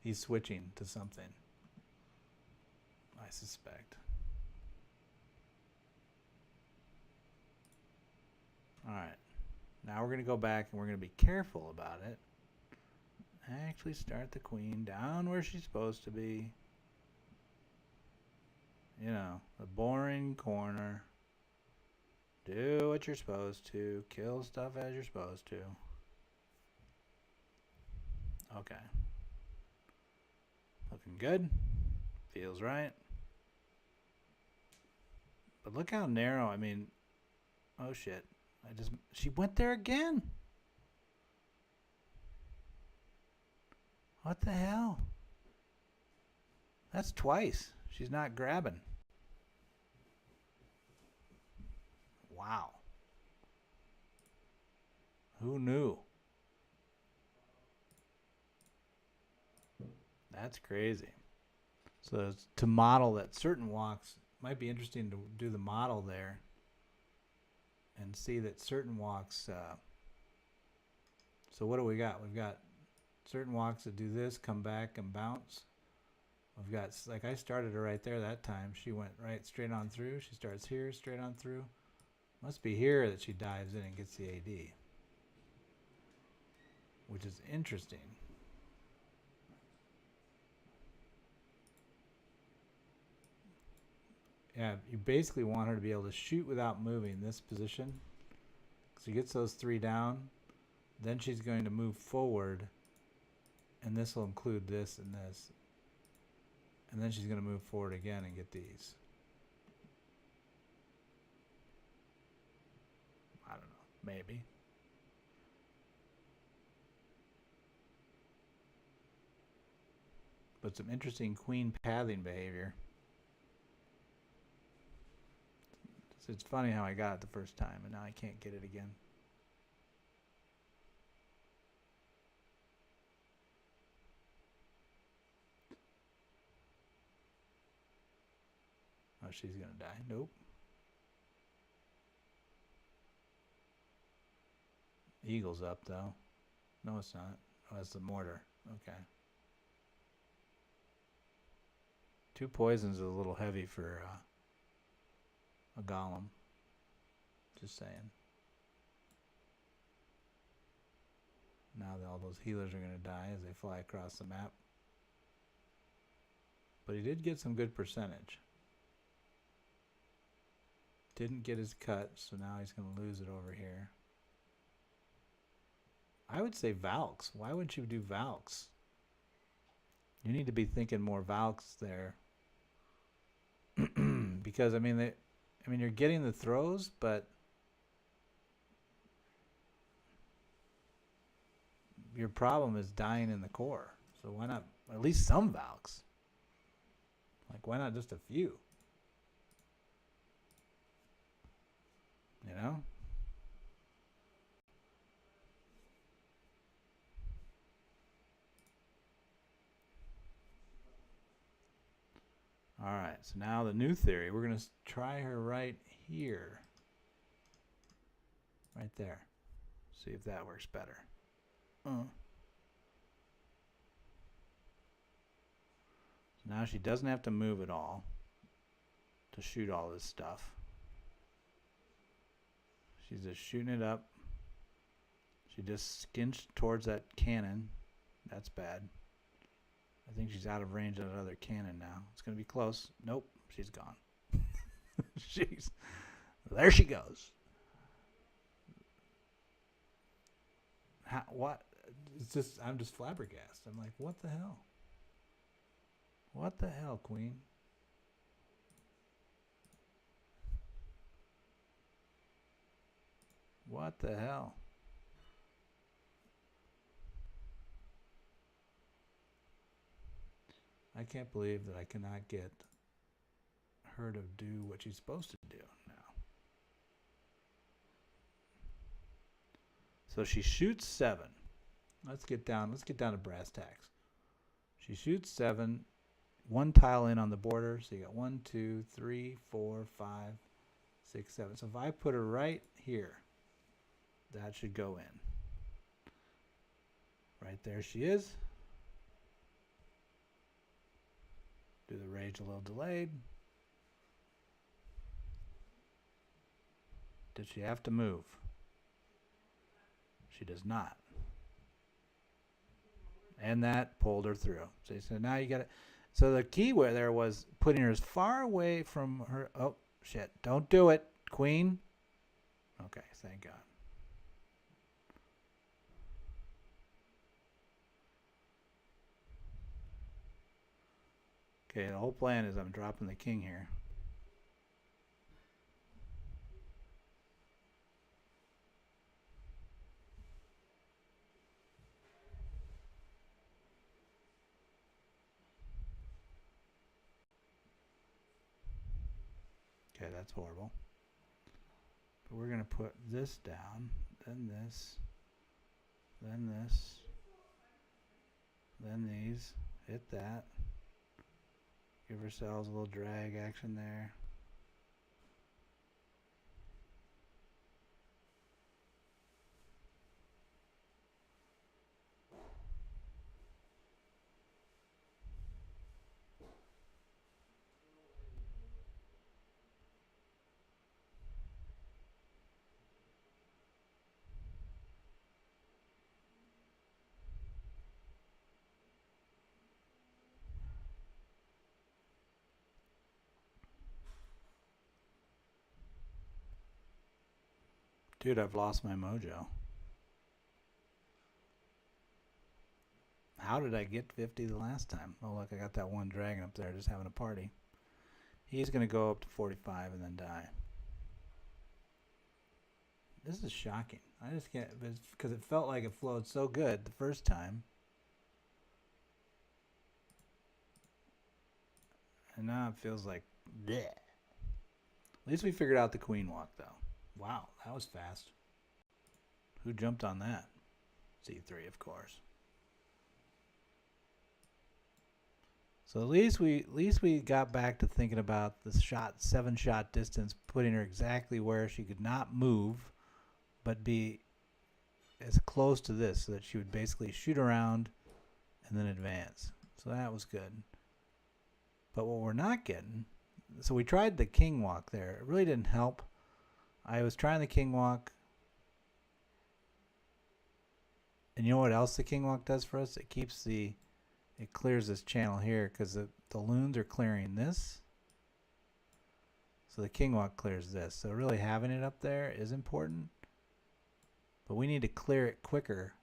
He's switching to something, I suspect. Alright. Now we're going to go back and we're going to be careful about it. Actually start the queen down where she's supposed to be. You know, the boring corner. Do what you're supposed to. Kill stuff as you're supposed to. Okay. Looking good. Feels right. But look how narrow. I mean, oh shit. She went there again. What the hell? That's twice. She's not grabbing. Wow. Who knew? That's crazy. So to model that certain walks, might be interesting to do the model there and see that certain walks, so what do we got? We've got certain walks that do this, come back and bounce. We've got, like I started her right there that time. She went right straight on through. She starts here, straight on through. Must be here that she dives in and gets the AD, which is interesting. Yeah, you basically want her to be able to shoot without moving this position. So she gets those 3 down. Then she's going to move forward. And this will include this and this. And then she's going to move forward again and get these. I don't know. Maybe. But some interesting queen pathing behavior. It's funny how I got it the first time, and now I can't get it again. she's gonna die. Nope. Eagle's up though. No, it's not. Oh, it's the mortar. Okay. 2 poisons is a little heavy for a golem. Just saying. Now all those healers are going to die as they fly across the map. But he did get some good percentage. Didn't get his cut, so now he's going to lose it over here. I would say Valks. Why wouldn't you do Valks? You need to be thinking more Valks there. Because I mean you're getting the throws, but your problem is dying in the core. So why not at least some Valks? Like, why not just a few? You know? All right, so now the new theory. We're going to try her right here. Right there. See if that works better. So now she doesn't have to move at all to shoot all this stuff. She's just shooting it up. She just skinched towards that cannon. That's bad. I think she's out of range of another cannon now. It's going to be close. Nope, she's gone. Jeez. There she goes. What? It's just, I'm just flabbergasted. I'm like, what the hell? What the hell, Queen? What the hell? I can't believe that I cannot get her to do what she's supposed to do now. So she shoots 7. Let's get down to brass tacks. She shoots 7, 1 tile in on the border. So you got 1, 2, 3, 4, 5, 6, 7. So if I put her right here, that should go in. Right there she is. Do the rage a little delayed. Did she have to move? She does not. And that pulled her through. So now you got it. So the key where there was putting her as far away from her. Oh, shit. Don't do it, Queen. Okay, thank God. Okay, the whole plan is I'm dropping the king here. Okay, that's horrible. But we're going to put this down, then this, then this, then these. Hit that. Give ourselves a little drag action there. Dude, I've lost my mojo. How did I get 50 the last time? Oh, look, I got that one dragon up there just having a party. He's going to go up to 45 and then die. This is shocking. I just can't, because it felt like it flowed so good the first time. And now it feels like bleh. At least we figured out the queen walk, though. Wow, that was fast. Who jumped on that? C3, of course. So at least we got back to thinking about the 7-shot distance, putting her exactly where she could not move, but be as close to this, so that she would basically shoot around and then advance. So that was good. But what we're not getting, so we tried the king walk there. It really didn't help. I was trying the king walk. And you know what else the king walk does for us? It clears this channel here, because the loons are clearing this. So the king walk clears this. So really having it up there is important. But we need to clear it quicker.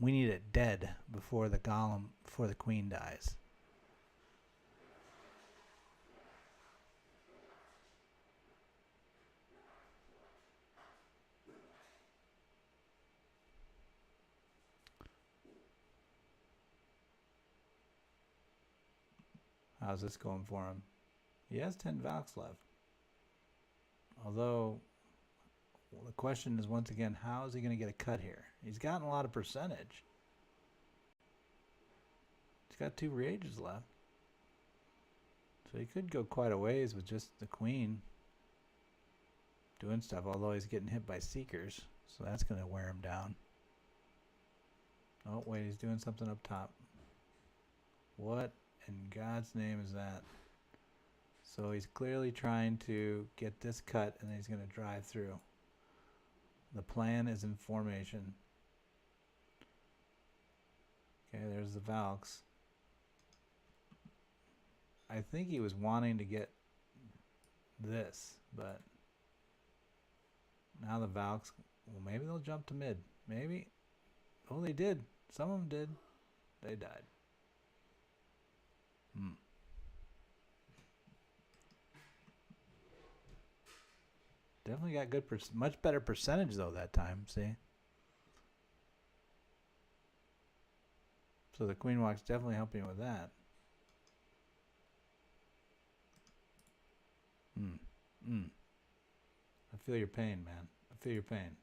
We need it dead before the queen dies. How's this going for him? He has 10 Valks left. Although, well, the question is once again, how is he going to get a cut here? He's gotten a lot of percentage. He's got 2 rages left. So he could go quite a ways with just the queen doing stuff, although he's getting hit by seekers. So that's going to wear him down. Oh, wait, he's doing something up top. What in God's name is that? So he's clearly trying to get this cut, and then he's going to drive through. The plan is in formation. Okay, there's the Valks. I think he was wanting to get this, but now the Valks, well, maybe they'll jump to mid. Maybe. Oh, they did. Some of them did. They died. Definitely got good, much better percentage though that time. See. So the queen walk's definitely helping with that. I feel your pain, man. I feel your pain.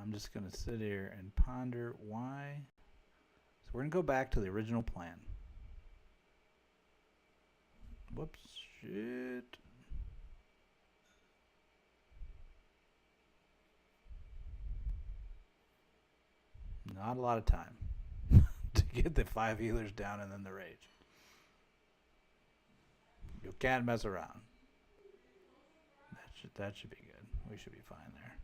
I'm just going to sit here and ponder why. So we're going to go back to the original plan. Whoops, shit. Not a lot of time to get the 5 healers down and then the rage. You can't mess around. That should be good. We should be fine there.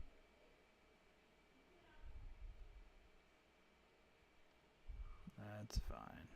That's fine.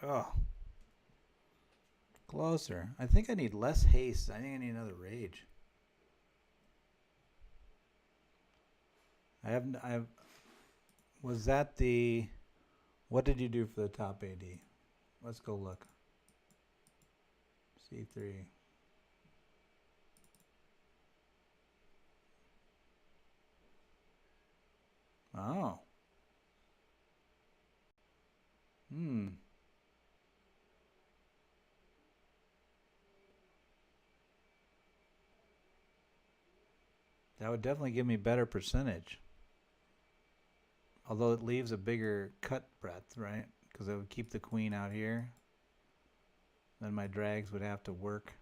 Oh. Closer. I think I need less haste. I think I need another rage. Was that the... What did you do for the top AD? Let's go look. C3. Oh. Hmm. That would definitely give me better percentage. Although it leaves a bigger cut breadth, right? Because it would keep the queen out here. Then my drags would have to work.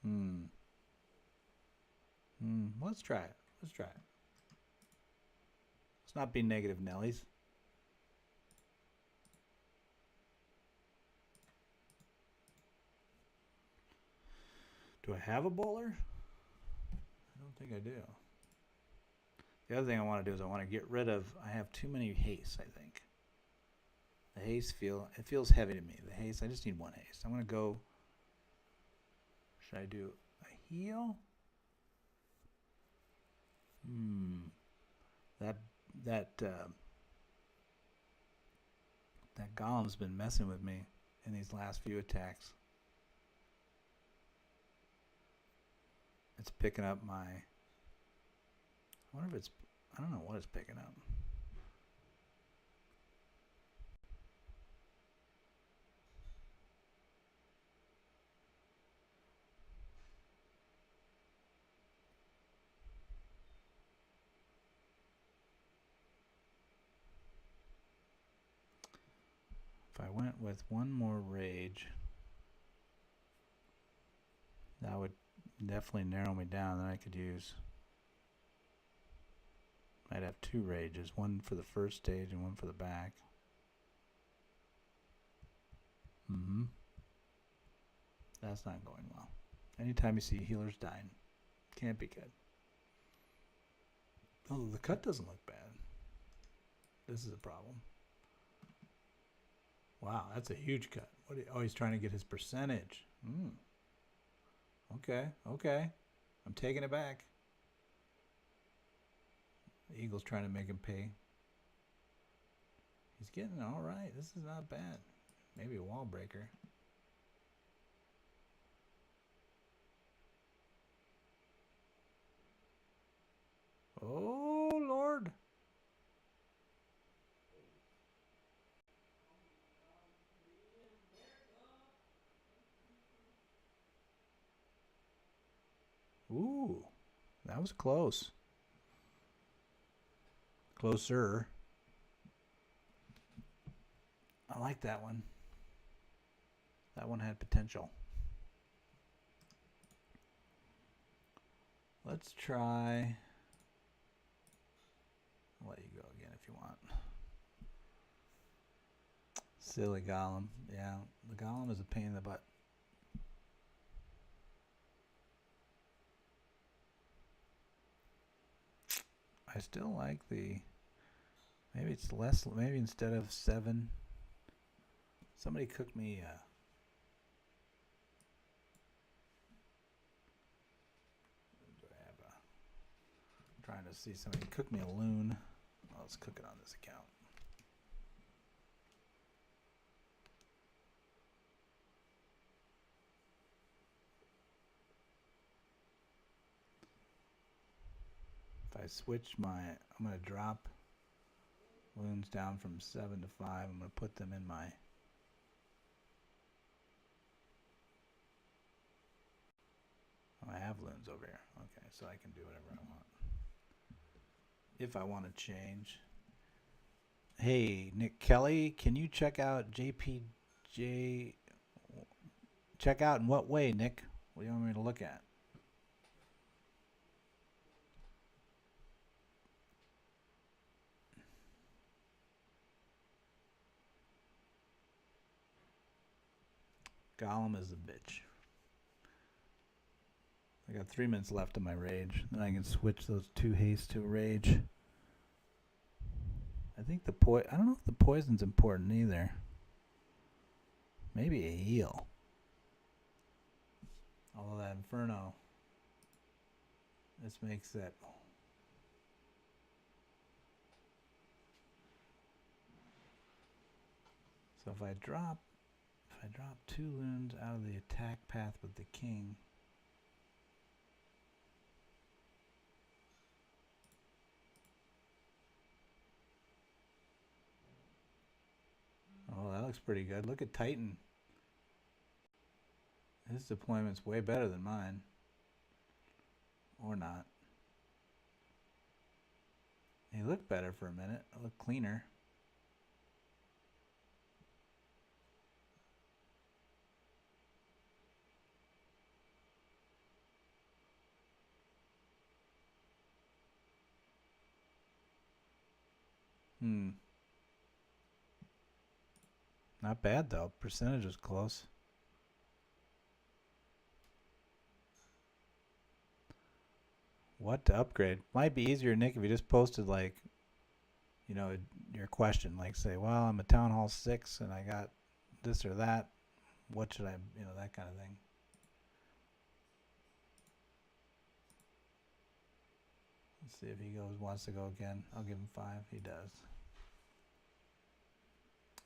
Hmm. Hmm. Let's try it. Let's try it. Let's not be negative Nellies. Do I have a bowler? I don't think I do. The other thing I want to do is I want to get rid of. I have too many hastes, I think. The haste feels heavy to me. The haste, I just need one haste. I'm gonna go. Should I do a heal? That that that golem's been messing with me in these last few attacks. It's picking up my. I wonder if it's. I don't know what it's picking up. If I went with one more rage, that would definitely narrow me down. Then I could use. I'd have two rages, one for the first stage and one for the back. That's not going well. Anytime you see healers dying, can't be good. Oh, the cut doesn't look bad. This is a problem. Wow, that's a huge cut. Oh, he's trying to get his percentage. Okay, okay. I'm taking it back. The Eagle's trying to make him pay. He's getting all right. This is not bad. Maybe a wall breaker. Oh, Lord. Ooh, that was close. Closer. I like that one. That one had potential. Let's try. I'll let you go again if you want. Silly golem. Yeah, the golem is a pain in the butt. I still like the. Maybe it's less. Maybe instead of 7. Somebody cooked me. Do I have a? I'm trying to see somebody cook me a loon. Well, let's cook it on this account. If I switch my, I'm going to drop loons down from 7 to 5. I'm going to put them in my. Oh, I have loons over here. Okay, so I can do whatever I want. If I want to change. Hey, Nick Kelly, can you check out JPJ? Check out in what way, Nick? What do you want me to look at? Golem is a bitch. I got 3 minutes left of my rage. Then I can switch those 2 haste to rage. I think the I don't know if the poison's important either. Maybe a heal. Although that Inferno, this makes that. So if I drop 2 loons out of the attack path with the king. looks pretty good. Look at Titan. His deployment's way better than mine. Or not. He looked better for a minute. It looked cleaner. Not bad though. Percentage was close. What to upgrade? Might be easier, Nick, if you just posted like, you know, your question. Like say, well, I'm a Town Hall 6 and I got this or that. What should I, you know, that kind of thing. Let's see if he wants to go again. I'll give him 5. He does.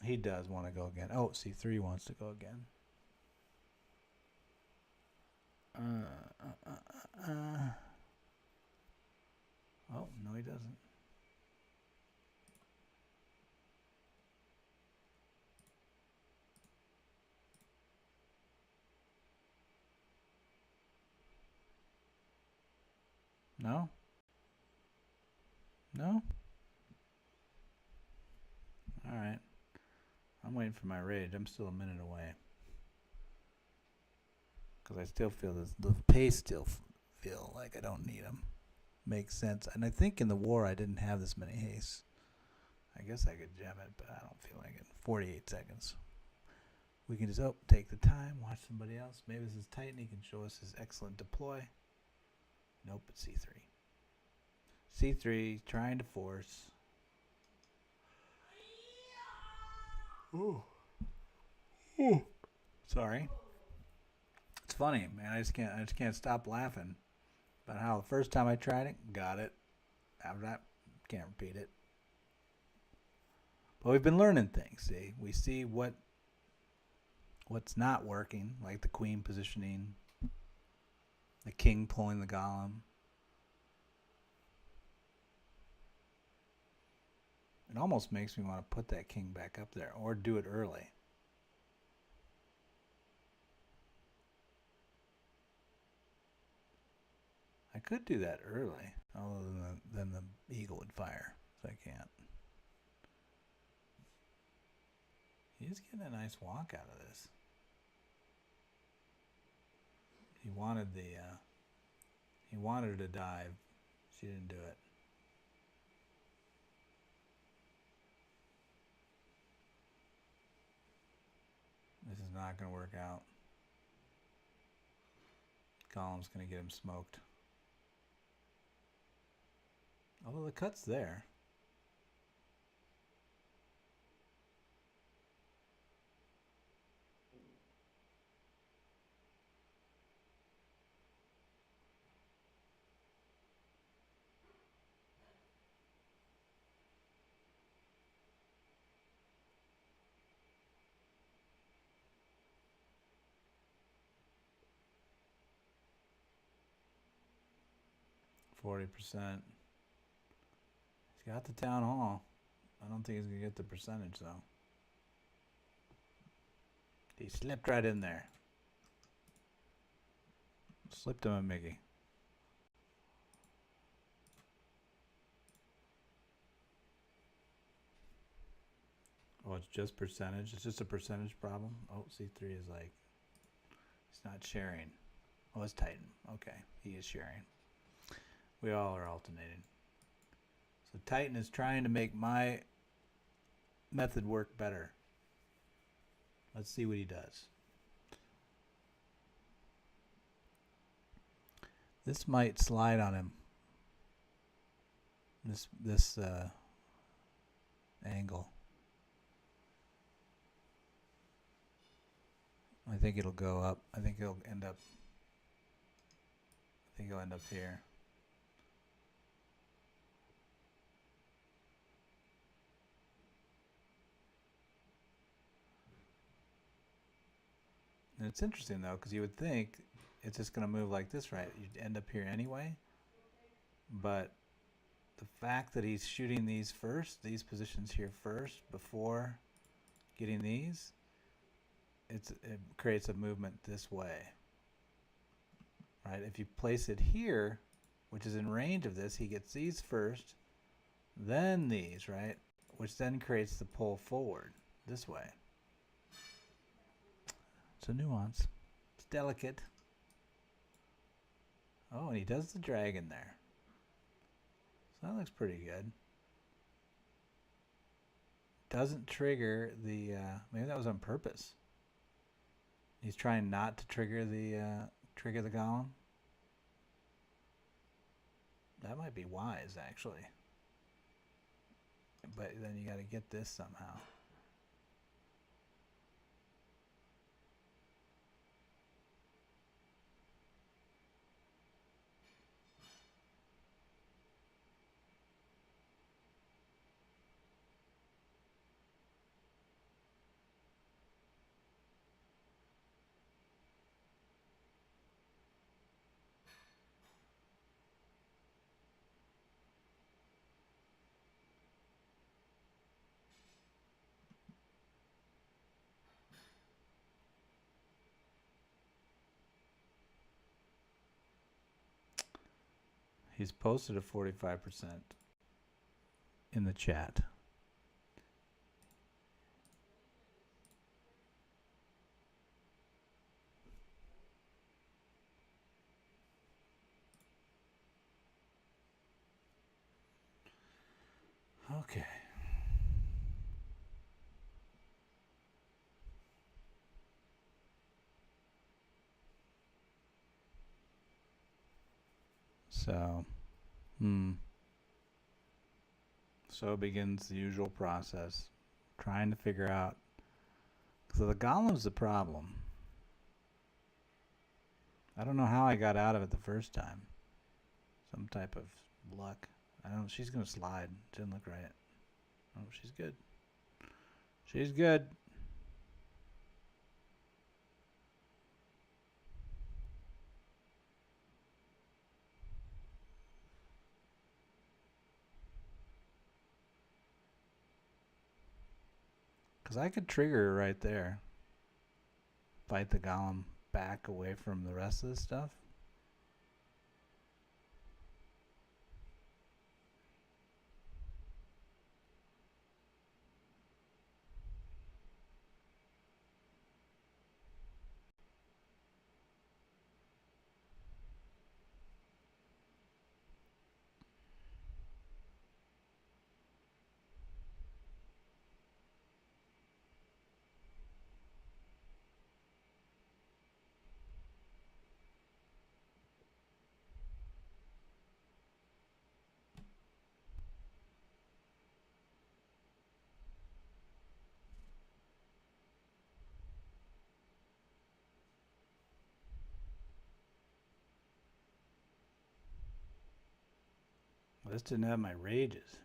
He does want to go again. Oh, C3 wants to go again. Oh, no, he doesn't. No? No? All right. I'm waiting for my rage. I'm still a minute away. Because I still feel this, the pace still feel like I don't need them. Makes sense. And I think in the war I didn't have this many hastes. I guess I could gem it, but I don't feel like it. 48 seconds. We can just, take the time, watch somebody else. Maybe this is Titan. He can show us his excellent deploy. Nope, it's C3. C3, trying to force. Ooh. Ooh. Sorry. It's funny, man. I just can't stop laughing about how the first time I tried it, got it. After that, can't repeat it. But we've been learning things. See, we see what's not working, like the queen positioning, the king pulling the golem. It almost makes me want to put that king back up there or do it early. I could do that early, other than the eagle would fire, so I can't. He's getting a nice walk out of this. He wanted her to dive. She didn't do it. This is not going to work out. Golem's going to get him smoked. Although the cut's there. %. He's got the town hall. I don't think he's going to get the percentage, though. He slipped right in there. Slipped him a Mickey. Oh, it's just percentage? It's just a percentage problem? Oh, C3 is like, he's not sharing. Oh, it's Titan. Okay, he is sharing. We all are alternating. So Titan is trying to make my method work better. Let's see what he does. This might slide on him. This angle. I think it'll go up. I think he'll end up here. And it's interesting though, because you would think it's just going to move like this, right? You'd end up here anyway. But the fact that he's shooting these first, these positions here first, before getting these, it creates a movement this way. Right? If you place it here, which is in range of this, he gets these first, then these, right? Which then creates the pull forward this way. It's a nuance. It's delicate. Oh, and he does the dragon there. So that looks pretty good. Doesn't trigger the, maybe that was on purpose. He's trying not to trigger the golem. That might be wise, actually. But then you got to get this somehow. He's posted a 45% in the chat. Okay. So, so begins the usual process, trying to figure out. So the golem's the problem. I don't know how I got out of it the first time. Some type of luck. I don't know. She's going to slide. Didn't look right. Oh, she's good. She's good. Because I could trigger her right there. Fight the golem back away from the rest of this stuff. Well, this didn't have my rages.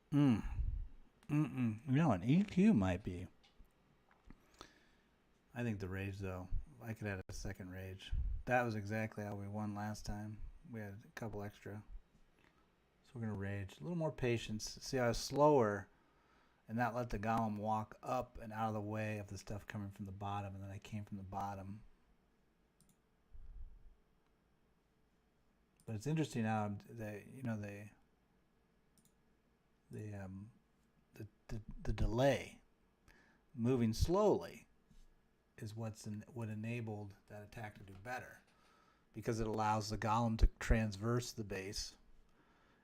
You know, an EQ might be. I think the rage, though, I could add a second rage. That was exactly how we won last time. We had a couple extra. So we're going to rage. A little more patience. See, I was slower, and that let the golem walk up and out of the way of the stuff coming from the bottom, and then I came from the bottom. But it's interesting how the delay, moving slowly, is what enabled that attack to do better, because it allows the golem to transverse the base.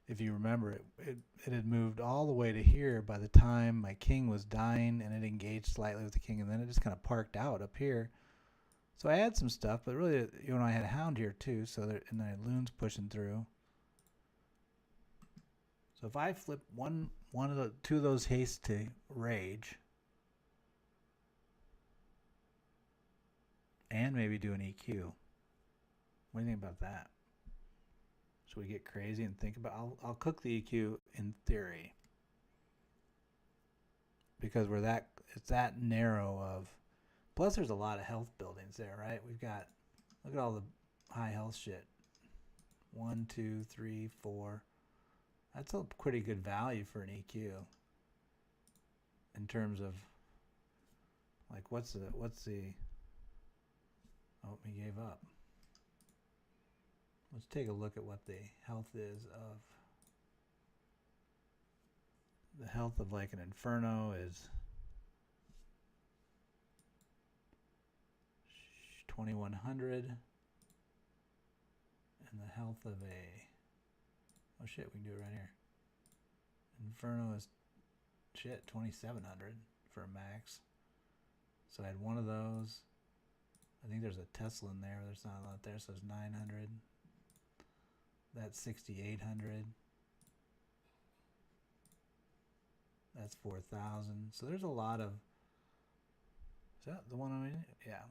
If you remember, it had moved all the way to here by the time my king was dying, and it engaged slightly with the king, and then it just kind of parked out up here. So I had some stuff, but really, I had a hound here too, and then I had loons pushing through. So if I flip two of those haste to rage, and maybe do an EQ, what do you think about that? Should we get crazy and think about? I'll cook the EQ in theory because it's that narrow of. Plus, there's a lot of health buildings there, right? We've got, look at all the high health shit. 1, 2, 3, 4. That's a pretty good value for an EQ. In terms of, like, what's the? Oh, he gave up. Let's take a look at what the health is of. The health of like an Inferno is 2100, and the health of a, oh shit, we can do it right here. Inferno is shit 2700 for a max. So I had one of those. I think there's a Tesla in there. There's not a lot there, so it's 900. That's 6800. That's 4,000. So there's a lot of. Is that the one I mean? Yeah.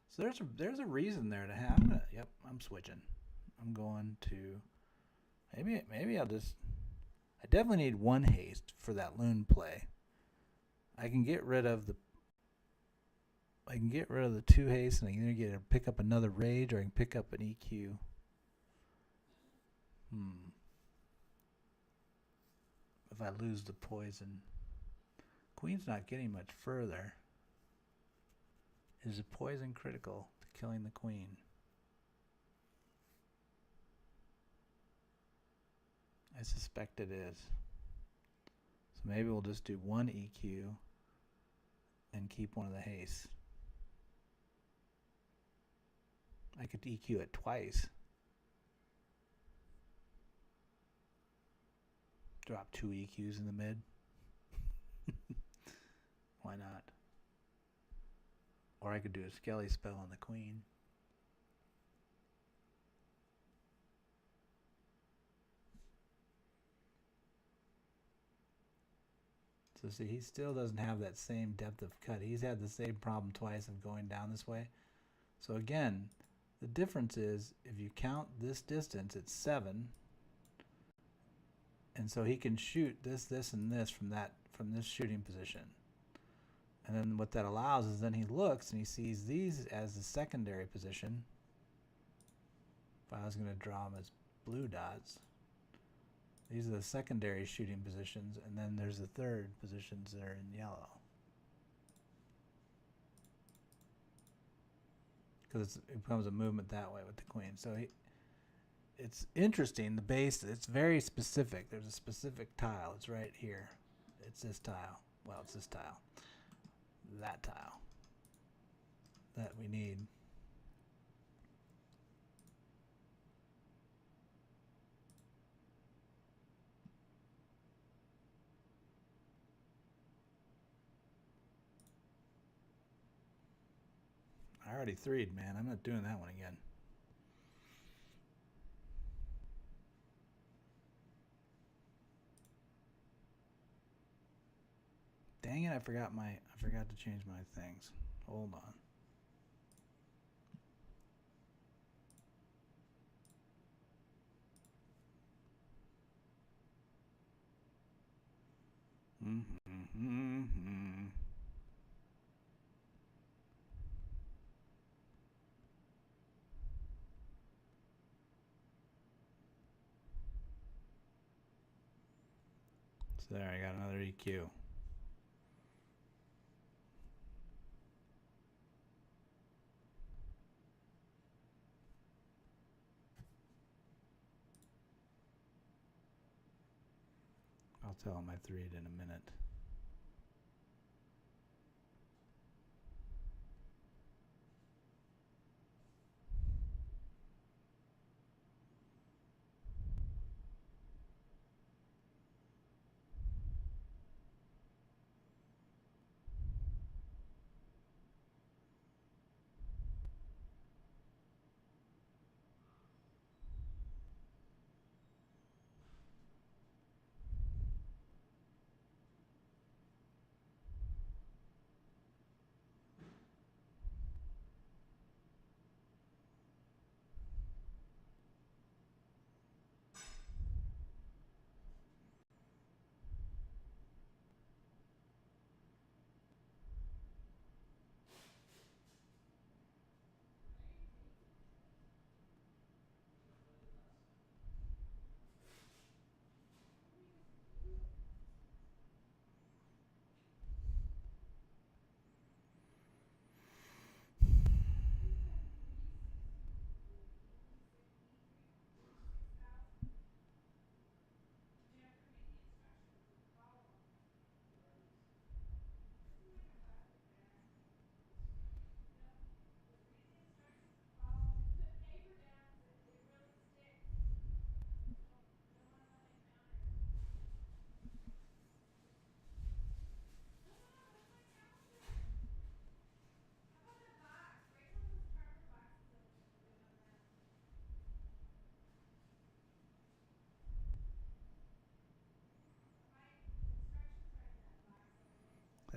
So there's a reason there to have. Yep, I'm switching. I'm going to. Maybe I'll just. I definitely need one haste for that loon play. I can get rid of the 2 haste, and I can either pick up another rage, or I can pick up an EQ. If I lose the poison, Queen's not getting much further. Is the poison critical to killing the Queen? I suspect it is. So maybe we'll just do one EQ and keep one of the hastes. I could EQ it twice. Drop 2 EQs in the mid. Why not? Or I could do a Skelly spell on the Queen. So see, he still doesn't have that same depth of cut. He's had the same problem twice of going down this way. So again, the difference is if you count this distance, it's 7. And so he can shoot this, and this from this shooting position. And then what that allows is then he looks and he sees these as the secondary position. If I was going to draw them as blue dots, these are the secondary shooting positions, and then there's the third positions that are in yellow. Because it becomes a movement that way with the Queen. So it's interesting. The base, it's very specific. There's a specific tile. It's right here. It's this tile. Well, it's this tile. That tile that we need. I already 3'd, man. I'm not doing that one again. Dang it, I forgot to change my things. Hold on. So there, I got another EQ. I'll tell him I 3'd in a minute.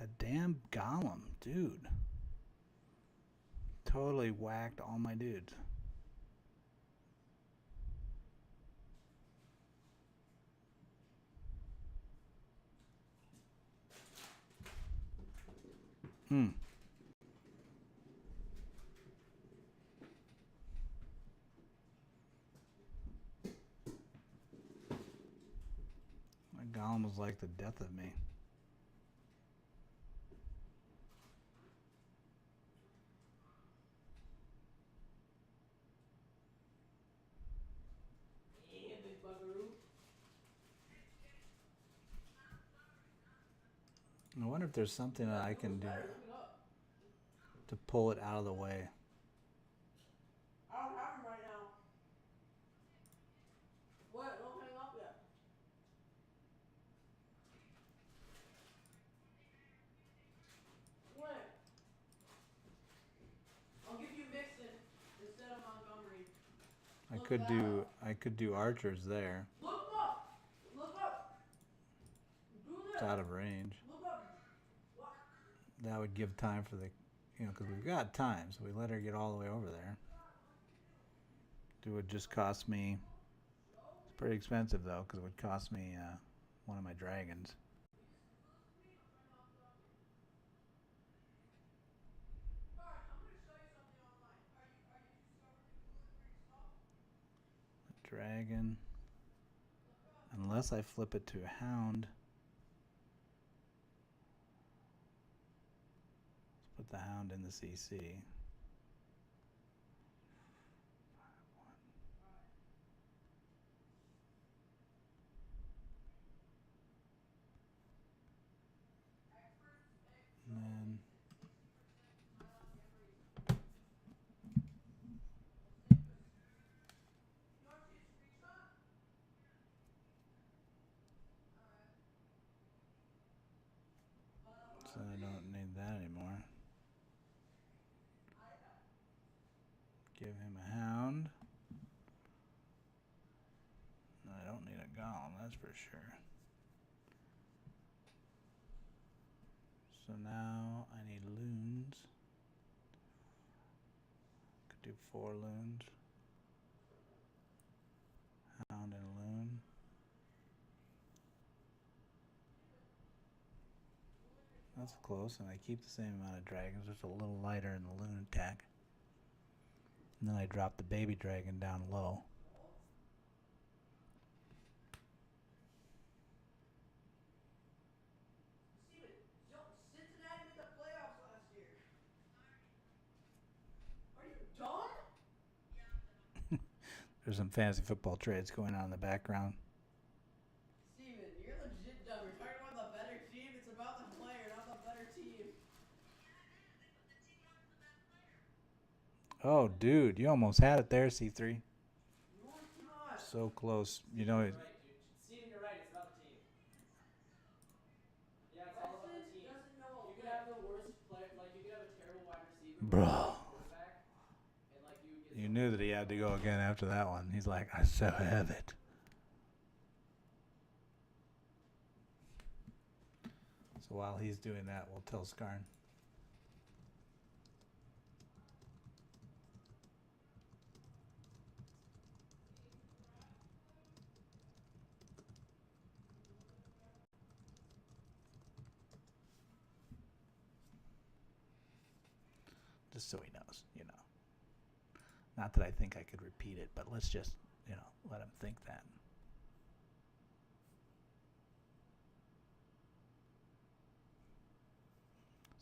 That damn golem, dude. Totally whacked all my dudes. My golem was like the death of me. I wonder if there's something that I can do to pull it out of the way. I don't have him right now. What? Don't hang up yet. When? I'll give you Mixon instead of Montgomery. I could do archers there. Look up! Look up! Do this! It's out of range. Look up! What? That would give time for the, because we've got time, so we let her get all the way over there. It would just cost me, it's pretty expensive though, because it would cost me one of my dragons. Dragon, unless I flip it to a hound. Let's put the hound in the CC. And then so I don't need that anymore. Give him a hound. I don't need a golem, that's for sure. So now I need loons. Could do 4 loons. Hound and a loon. That's close, and I keep the same amount of dragons, just a little lighter in the loon attack. And then I drop the baby dragon down low. Steven, Cincinnati made the playoffs last year. Are you dumb? There's some fantasy football trades going on in the background. Steven, you're legit dumb. You're talking about the better team. It's about the player, not the better team. Oh, dude, you almost had it there, C3. No, it's not. So close. You You're know, right, dude. Steven, you're right. It's about the team. Yeah, it's all about the team. Doesn't know You could have the worst player, like you could have a terrible wide receiver, bro. Quarterback, and like you would get. You knew that he had to go again after that one. He's like, I so have it. So while he's doing that, we'll tell Skarn. Just so he knows, Not that I think I could repeat it, but let's just, let him think that.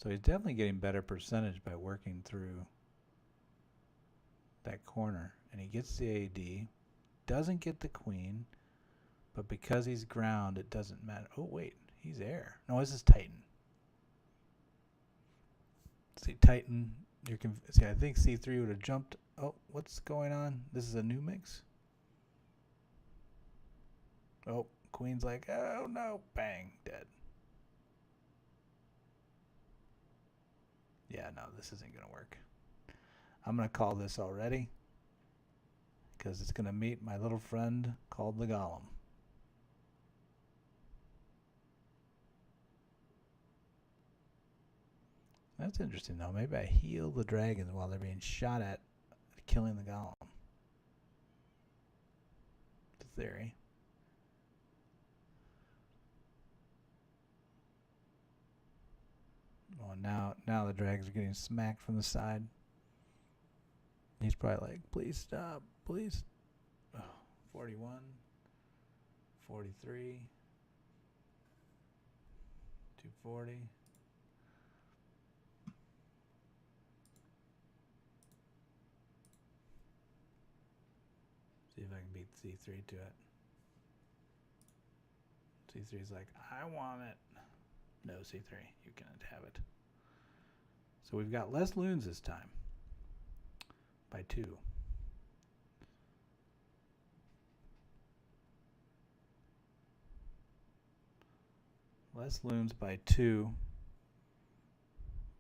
So he's definitely getting better percentage by working through that corner. And he gets the AD, doesn't get the queen, but because he's ground, it doesn't matter. Oh, wait, he's air. No, this is Titan. See, Titan, see, I think C3 would have jumped. Oh, what's going on? This is a new mix? Oh, queen's like, oh no, bang, dead. Yeah, no, this isn't going to work. I'm going to call this already because it's going to meet my little friend called the Golem. That's interesting though. Maybe I heal the dragons while they're being shot at, killing the golem. The theory. Oh, now the dragons are getting smacked from the side. He's probably like, please stop, please. Oh, 41, 43, 240. See if I can beat C3 to it. C3's like, I want it. No, C3, you cannot have it. So we've got less loons this time. By 2. Less loons by 2.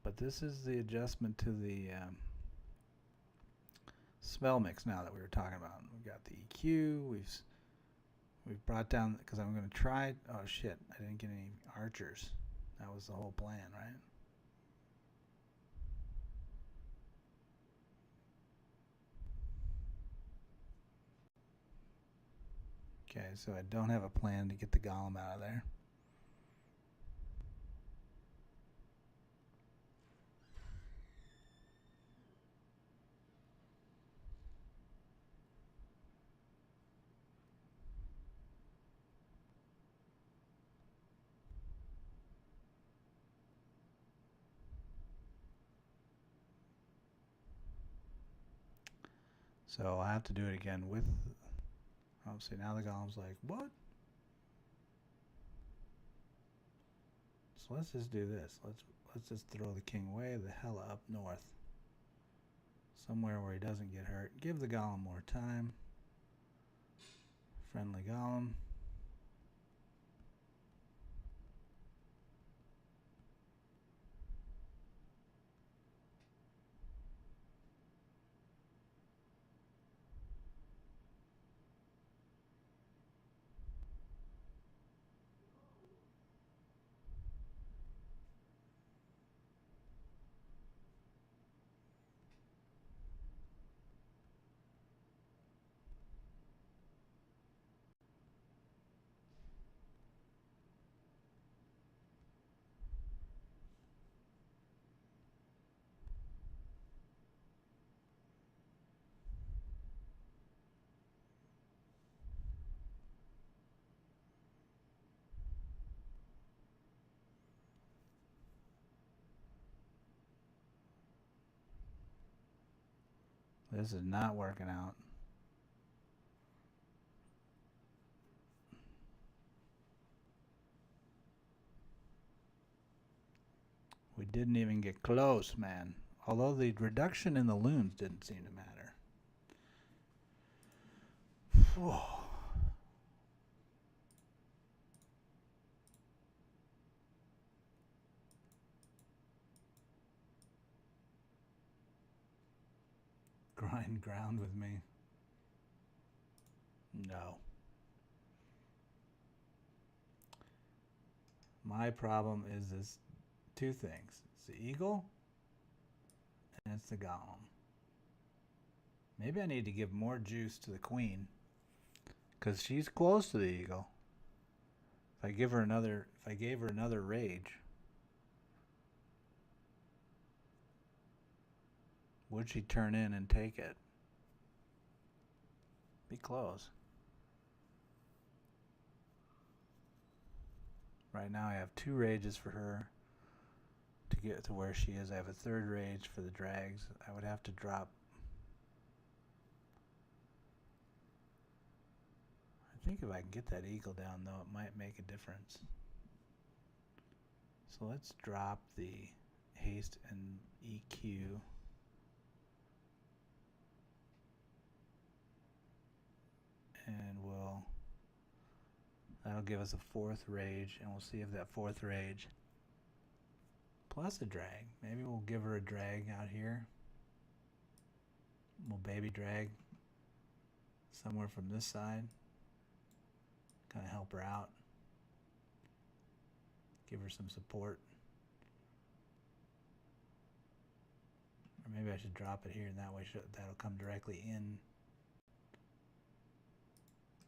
But this is the adjustment to the smell mix now that we were talking about. We've got the EQ. We've brought down, because I'm going to try. Oh shit! I didn't get any archers. That was the whole plan, right? Okay, so I don't have a plan to get the golem out of there. So I'll have to do it again with. Oh, see, now the golem's like, what? So let's just do this. Let's just throw the king way the hell up north. Somewhere where he doesn't get hurt. Give the golem more time. Friendly golem. This is not working out. We didn't even get close, man. Although the reduction in the loons didn't seem to matter. Whoa. Grind ground with me. No. My problem is this two things. It's the eagle and it's the golem. Maybe I need to give more juice to the queen because she's close to the eagle. If I gave her another rage, would she turn in and take it? Be close. Right now I have 2 rages for her to get to where she is. I have a 3rd rage for the drags. I would have to drop. I think if I can get that eagle down though, it might make a difference. So let's drop the haste and EQ. And that'll give us a 4th rage, and we'll see if that 4th rage plus a drag. Maybe we'll give her a drag out here. We'll baby drag somewhere from this side. Kind of help her out. Give her some support. Or maybe I should drop it here, and that way that'll come directly in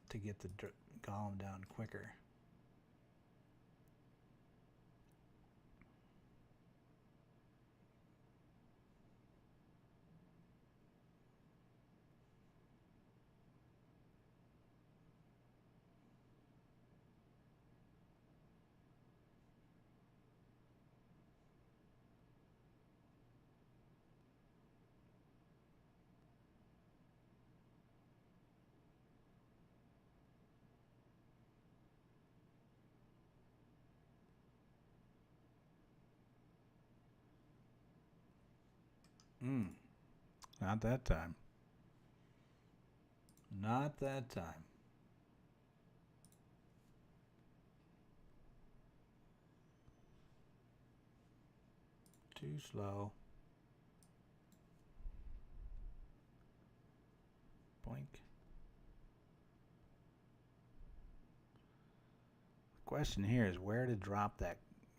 to get the golem down quicker. Not that time. Not that time. Too slow. Boink. The question here is where to drop that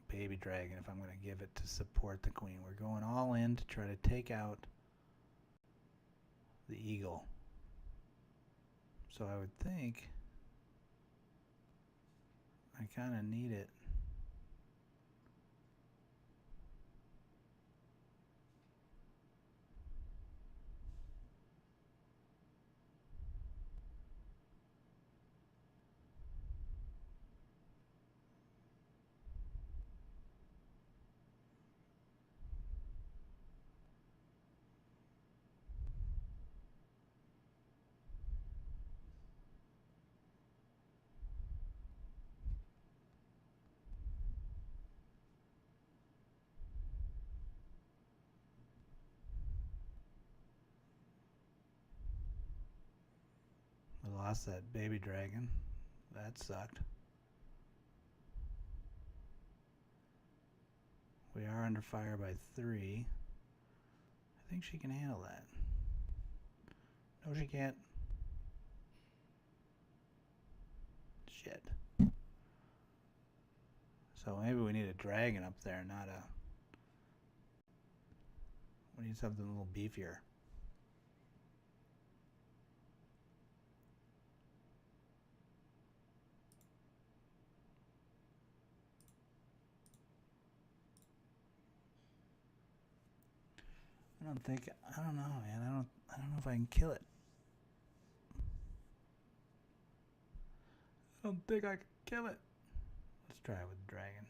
baby dragon if I'm going to give it to support the queen. We're going all in to try to take out the eagle. So I would think I kind of need it. We lost that baby dragon. That sucked. We are under fire by 3. I think she can handle that. No, she can't. Shit. So maybe we need a dragon up there, not a... We need something a little beefier. I don't know, man. I don't know if I can kill it. I don't think I can kill it. Let's try it with the dragon.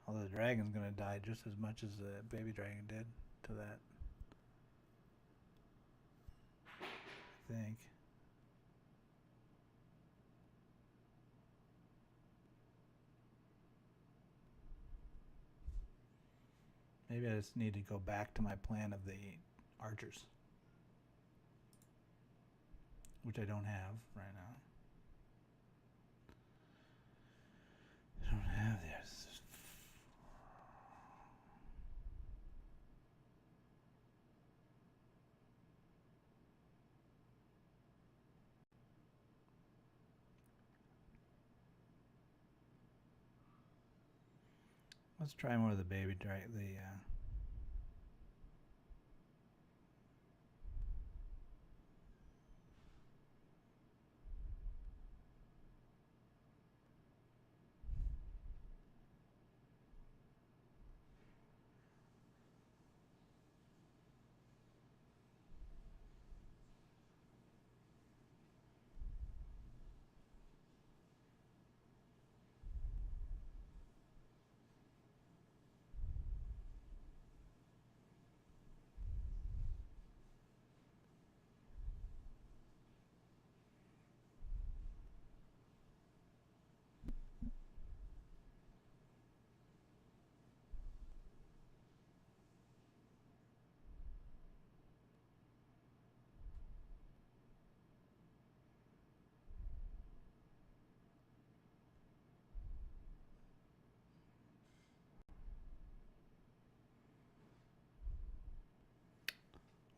Although the dragon's gonna die just as much as the baby dragon did to that. I think. Maybe I just need to go back to my plan of the archers, which I don't have right now. I don't have this. Let's try more of the baby dragon.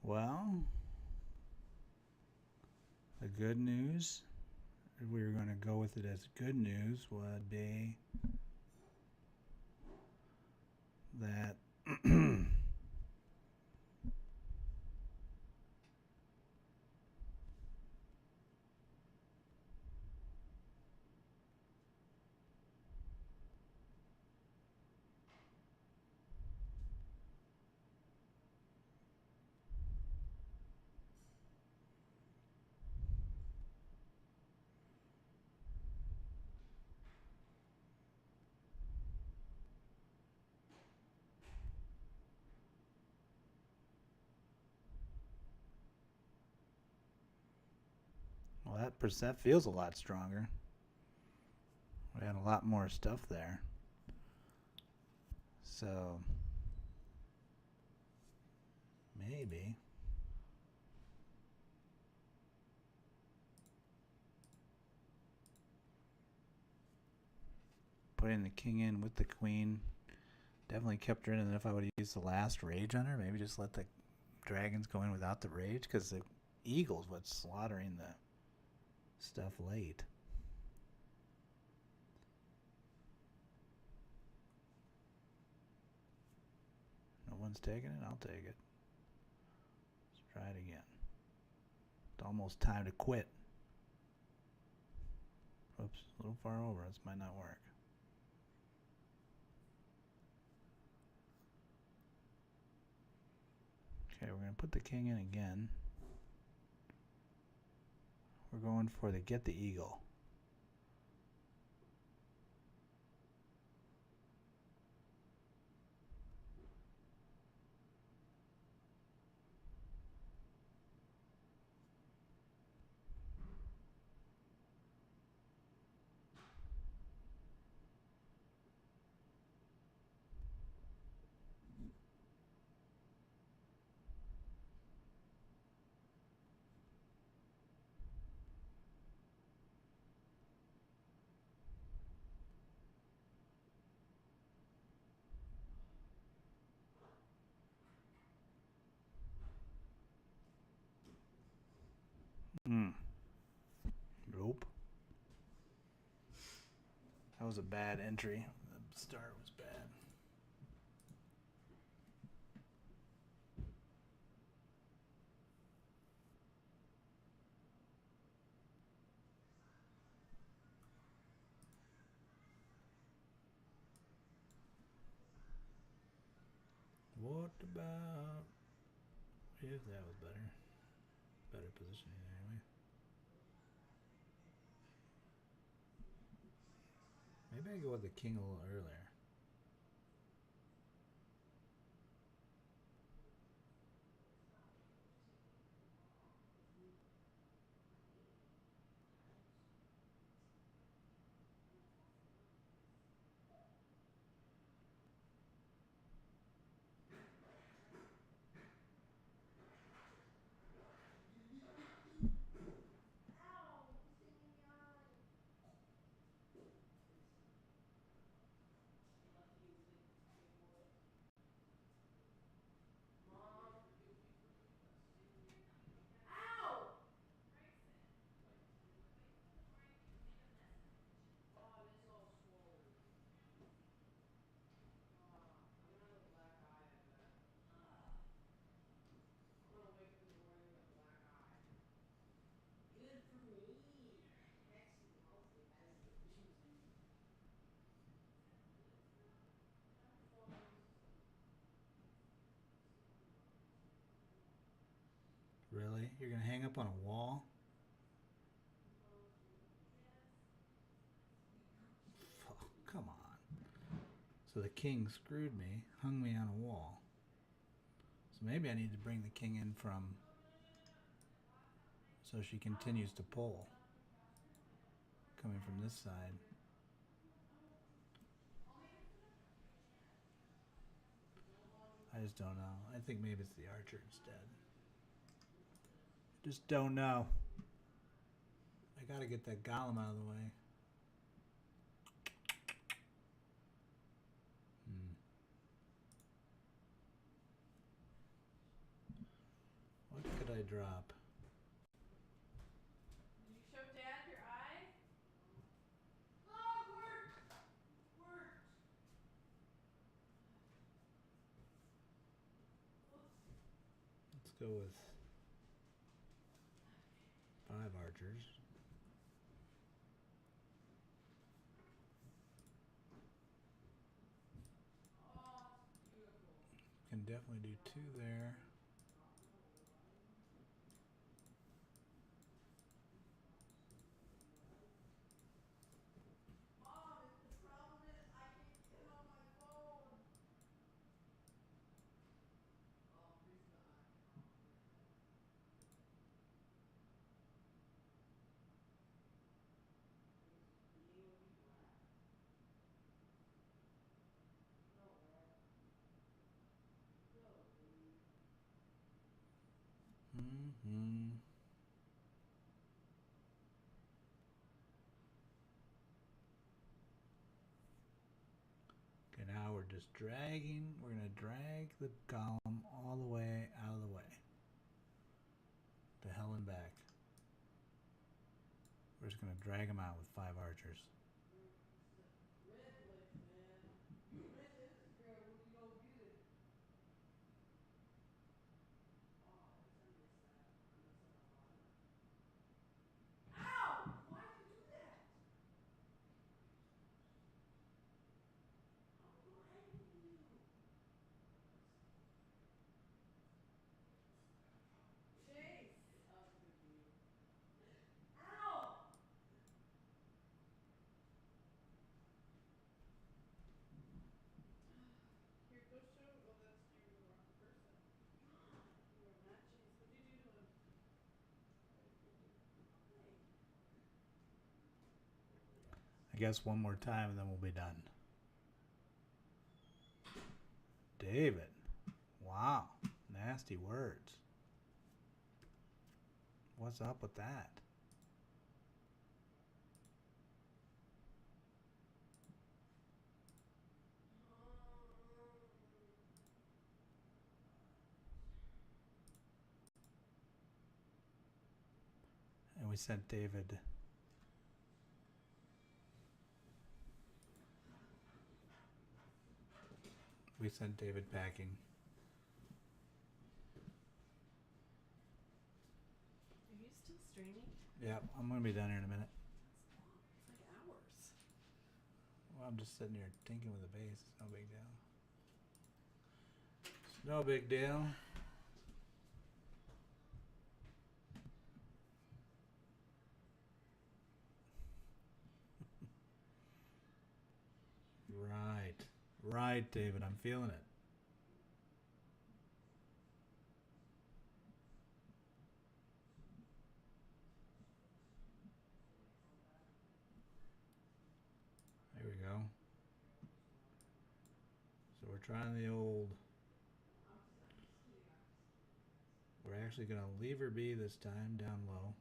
Well, the good news, if we were going to go with it as good news, would be that well, that feels a lot stronger. We had a lot more stuff there. So maybe putting the king in with the queen definitely kept her in. And if I would have used the last rage on her, maybe just let the dragons go in without the rage, because the eagle's what's slaughtering the stuff late. No one's taking it? I'll take it. Let's try it again. It's almost time to quit. Oops, a little far over. This might not work. Okay, we're going to put the king in again. We're going for the get the eagle. Nope. That was a bad entry. The start was bad. What about if that was better? Better positioning anyway. Maybe I go with the king a little earlier. Really? You're gonna hang up on a wall? Oh, come on. So the king screwed me, hung me on a wall. So maybe I need to bring the king in from, so she continues to pull. Coming from this side. I just don't know. I think maybe it's the archer instead. Just don't know. I gotta get that golem out of the way. What could I drop? Did you show Dad your eye? Oh, it worked! Worked! go with 5 archers. Oh, it's beautiful. Can definitely do 2 there. Mom, the problem is I can't get it on my phone. Oh, here's the icon. Being able to be black? No, Dad. No, baby. Mm-hmm. Okay, now we're just dragging. We're going to drag the column all the way out of the way. To hell and back. We're just going to drag them out with 5 archers. Red glitch, man. You miss Instagram when you don't get it. Oh, every time I miss that, I mess up my bottom. Ow! Why'd you do that? I don't do anything to you. Chase! That was a good game. Ow! Here, go show. Oh, that's you're the wrong person. God, You are not Chase. What'd you do to him? nothing. I guess one more time and then we'll be done. David. Wow. Nasty words. What's up with that? And we sent David. We sent David packing. Are you still streaming? Yep, I'm going to be done here in a minute. That's long. It's like hours. Well, I'm just sitting here tinking with the base. It's no big deal. It's no big deal. Right. Right, David. I'm feeling it. There we go. So we're trying the old. We're actually going to leave her be this time, down low.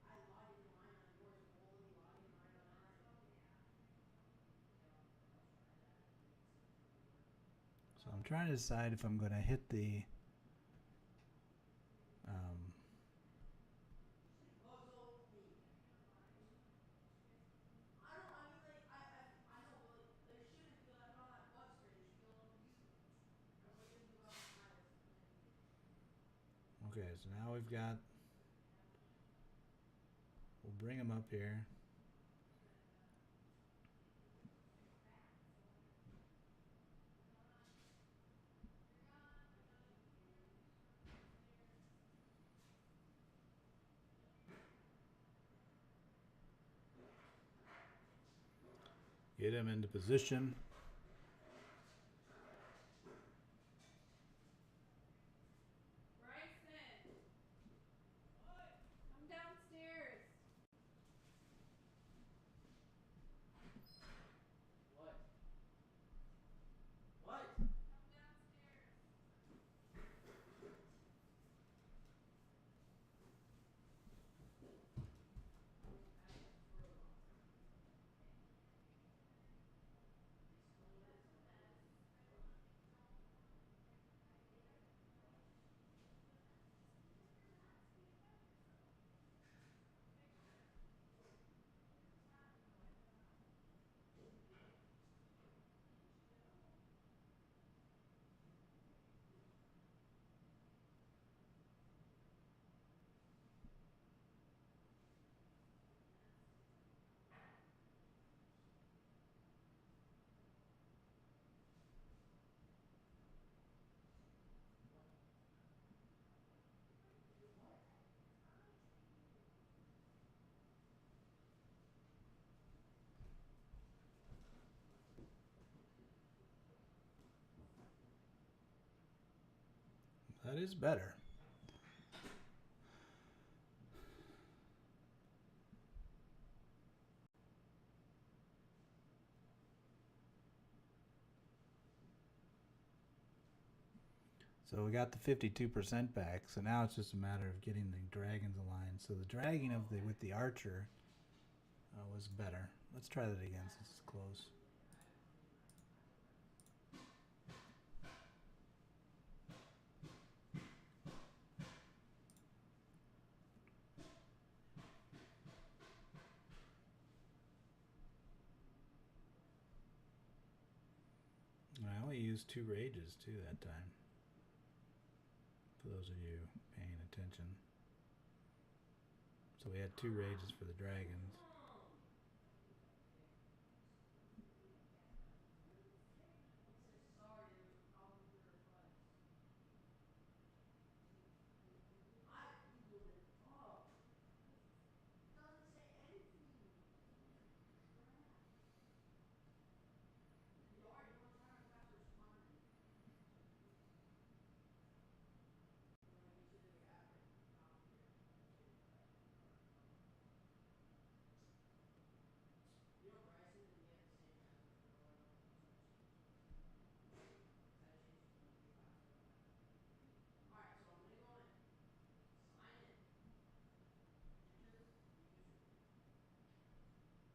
I logged into mine on yours. It won't let me log into mine on mine. So I'm trying to decide if I'm going to hit the Puzzle me. I know. I mean, like, I know, but like, there shouldn't feel that on that butt screen. It should feel useless. That's what gives me about the highest anything. okay, so now we've got. We'll bring him up here. Get him into position. Bryson! What? Come downstairs. What? What? Come downstairs. That is better. So we got the 52% back. So now it's just a matter of getting the dragons aligned. So the dragging of the with the archer was better. Let's try that again since it's close. I only used 2 rages too that time. For those of you paying attention. So we had 2 rages for the dragons. Sorry, there was a problem with your request. I googled it. Fuck. It doesn't say anything. Crap. Alright, you wanna try my password? Just comment it. And when I get you to the app, I can copy it and change it back to my card. You know Bryson and me have the same password for a while. Cause I changed it to my new password on my phone. Alright, so I'm gonna go in. Sign in. Enter the username.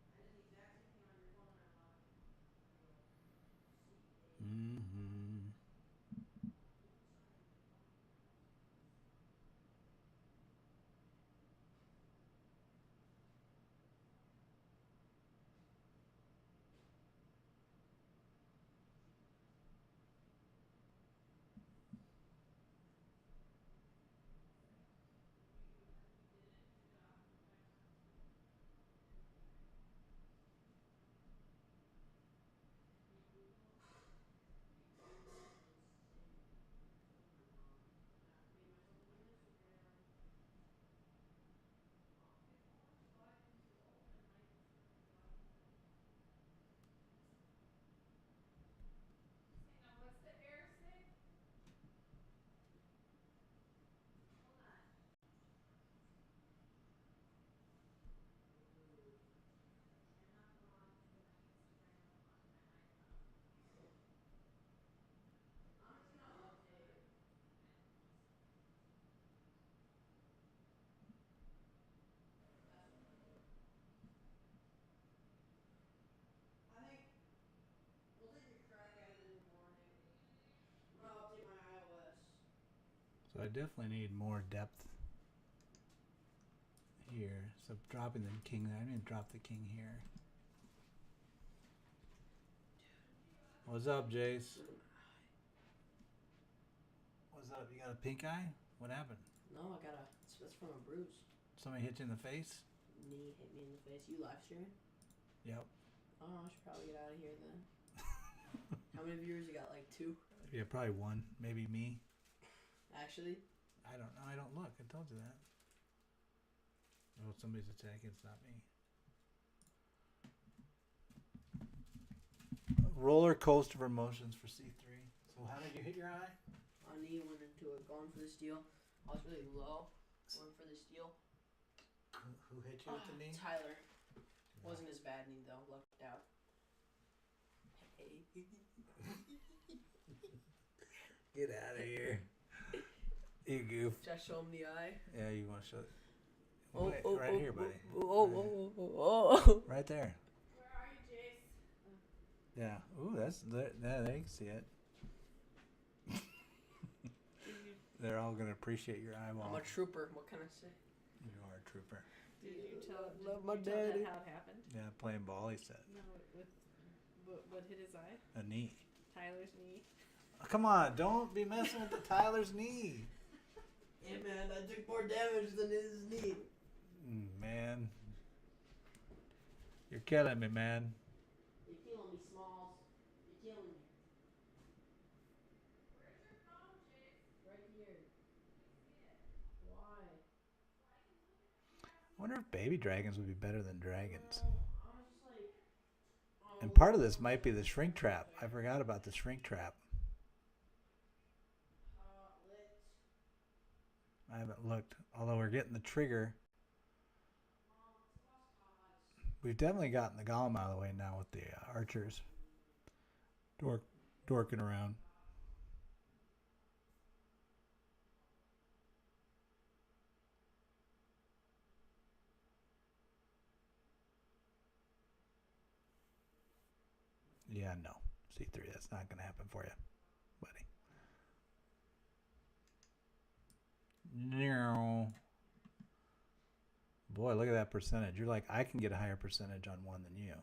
I did the exact same thing on your phone when I logged in. I go CA. Mm-hmm. Made myself a new Instagram. Okay, now what's the air say? Hold on. Ooh. Cannot log into my Instagram on my iPhone. It's gonna update. That's what it'll do. I think we'll take a crack at it in the morning. I'm gonna update my iOS. So I definitely need more depth here. So dropping the king there. I need to drop the king here. What's up, Jace? What's up? You got a pink eye? What happened? No, I got a. That's from a bruise. Somebody hit you in the face? Knee hit me in the face. You live streaming? Yep. Oh, I should probably get out of here then. How many viewers you got? Like 2? Yeah, probably 1. Maybe me. Actually? I don't know. I don't look. I told you that. Oh, somebody's attacking. It's not me. Roller coaster of emotions for C3. So how did you hit your eye? My knee went into it, going for the steal. I was really low, going for the steal. Who hit you with the knee? Tyler. Wasn't as bad knee though. Lucked out. Hey. Get out of here. You goof. Should I show him the eye? Yeah, you want to show it? Oh, Wait, oh, right oh, here, buddy. Oh. Right there. Where are you, Jace? Yeah. Ooh, that's there. They can see it. They're all gonna appreciate your eyeball. I'm a trooper. What can I say? You are a trooper. Did you tell? Love Did my you tell daddy. Dad how it happened? Yeah, playing ball. He said No, with what hit his eye? a knee. Tyler's knee. Oh, come on! Don't be messing with the Tyler's knee. Yeah, man. I took more damage than his knee. Man, you're killing me, man. You're killing me, Smalls. You're killing me. Where's your phone, Jace? Right here. Let me see it. Why? So I can look at the I wonder if baby dragons would be better than dragons. I was just like. And part of this might be the shrink trap. I forgot about the shrink trap. Lit. I haven't looked. Although we're getting the trigger. Mom, let's watch Todd's. We've definitely gotten the golem out of the way now with the archers. Dorking around. Yeah, no. C3, that's not going to happen for you, buddy. No. Boy, look at that percentage. You're like, I can get a higher percentage on one than you.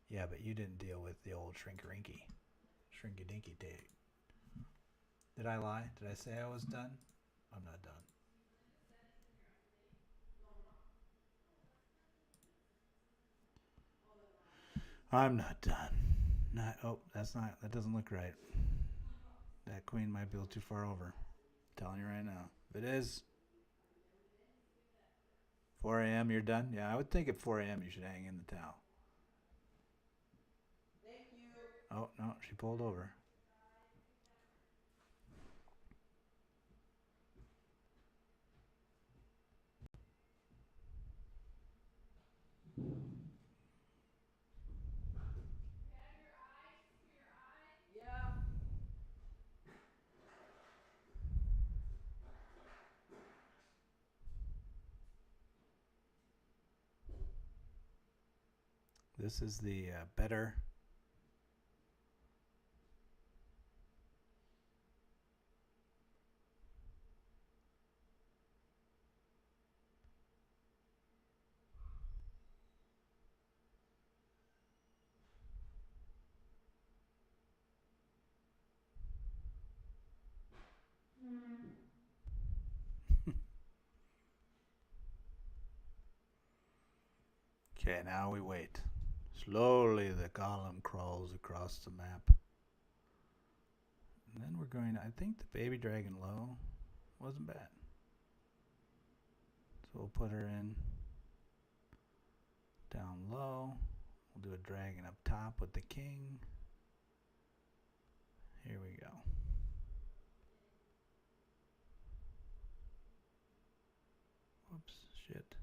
Yeah, but you didn't deal with the old shrinky-rinky. Shrinky-dinky date. Did I lie? Did I say I was done? I'm not done. I'm not done. Not. Oh, that's not. That doesn't look right. That queen might be a little too far over. I'm telling you right now. If it is 4 a.m., you're done? Yeah, I would think at 4 a.m. you should hang in the towel. Thank you. Oh, no, she pulled over. You have your eye? She see your eye? Yeah. This is the better. Okay, now we wait. Slowly the golem crawls across the map. And then we're going to, I think the baby dragon low wasn't bad. So we'll put her in down low. We'll do a dragon up top with the king. Here we go. Whoops, shit.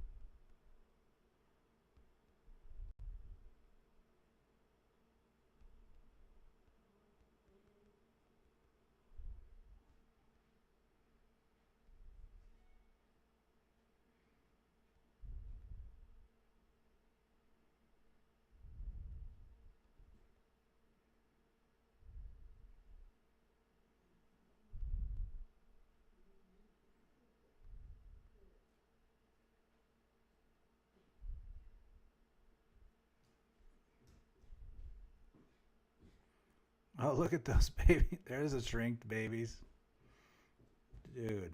Oh, look at those babies. There's a shrinked babies. Dude.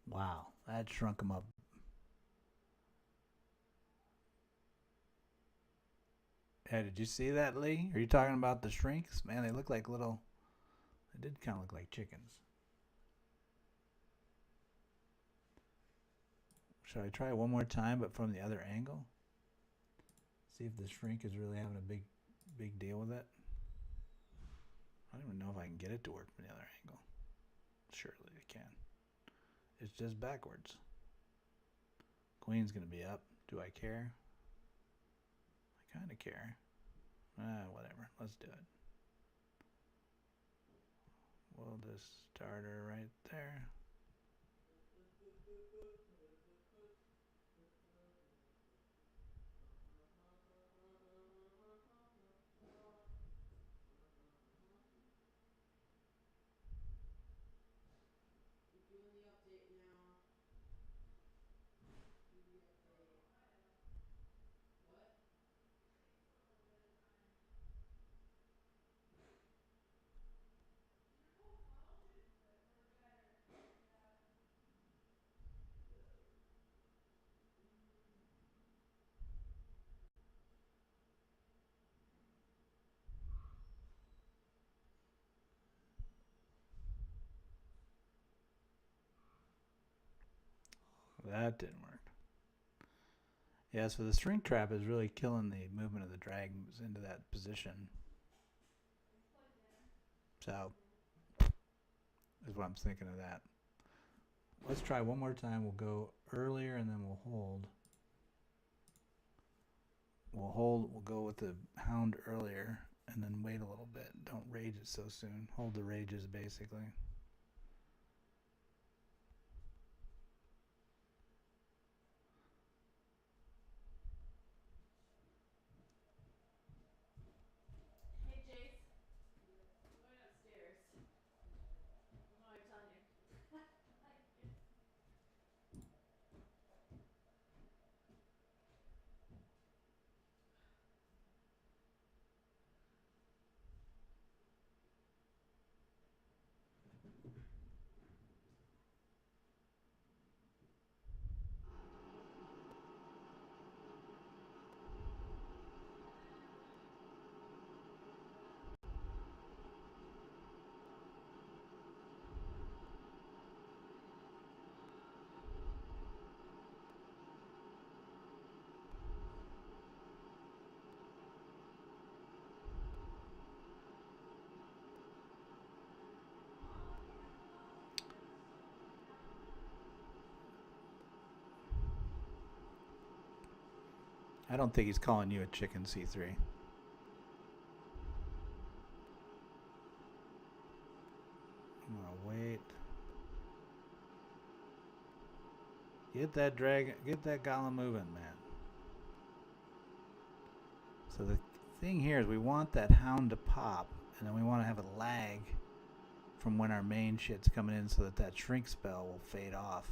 Wow, that shrunk them up. Hey, did you see that, Lee? Are you talking about the shrinks? Man, they look like little. They did kind of look like chickens. Should I try one more time, but from the other angle? See if the shrink is really having a big deal with it. I don't even know if I can get it to work from the other angle. Surely I can. It's just backwards. Queen's gonna be up. Do I care? I kind of care. Whatever. Let's do it. We'll just start her right there. We're doing the update now. Do the update. What? Did your whole funnel just work better? that didn't work. Yeah, so the shrink trap is really killing the movement of the dragons into that position. So, is what I'm thinking of that. Let's try one more time. We'll go earlier and then we'll hold. We'll go with the hound earlier and then wait a little bit. Don't rage it so soon. Hold the rages basically. Hey, Jace. I'm going upstairs. I don't know why I'm telling you. Like, it's I don't think he's calling you a chicken, C3. I'm gonna wait. Get that golem moving, man. So the thing here is we want that hound to pop, and then we want to have a lag from when our main shit's coming in so that shrink spell will fade off.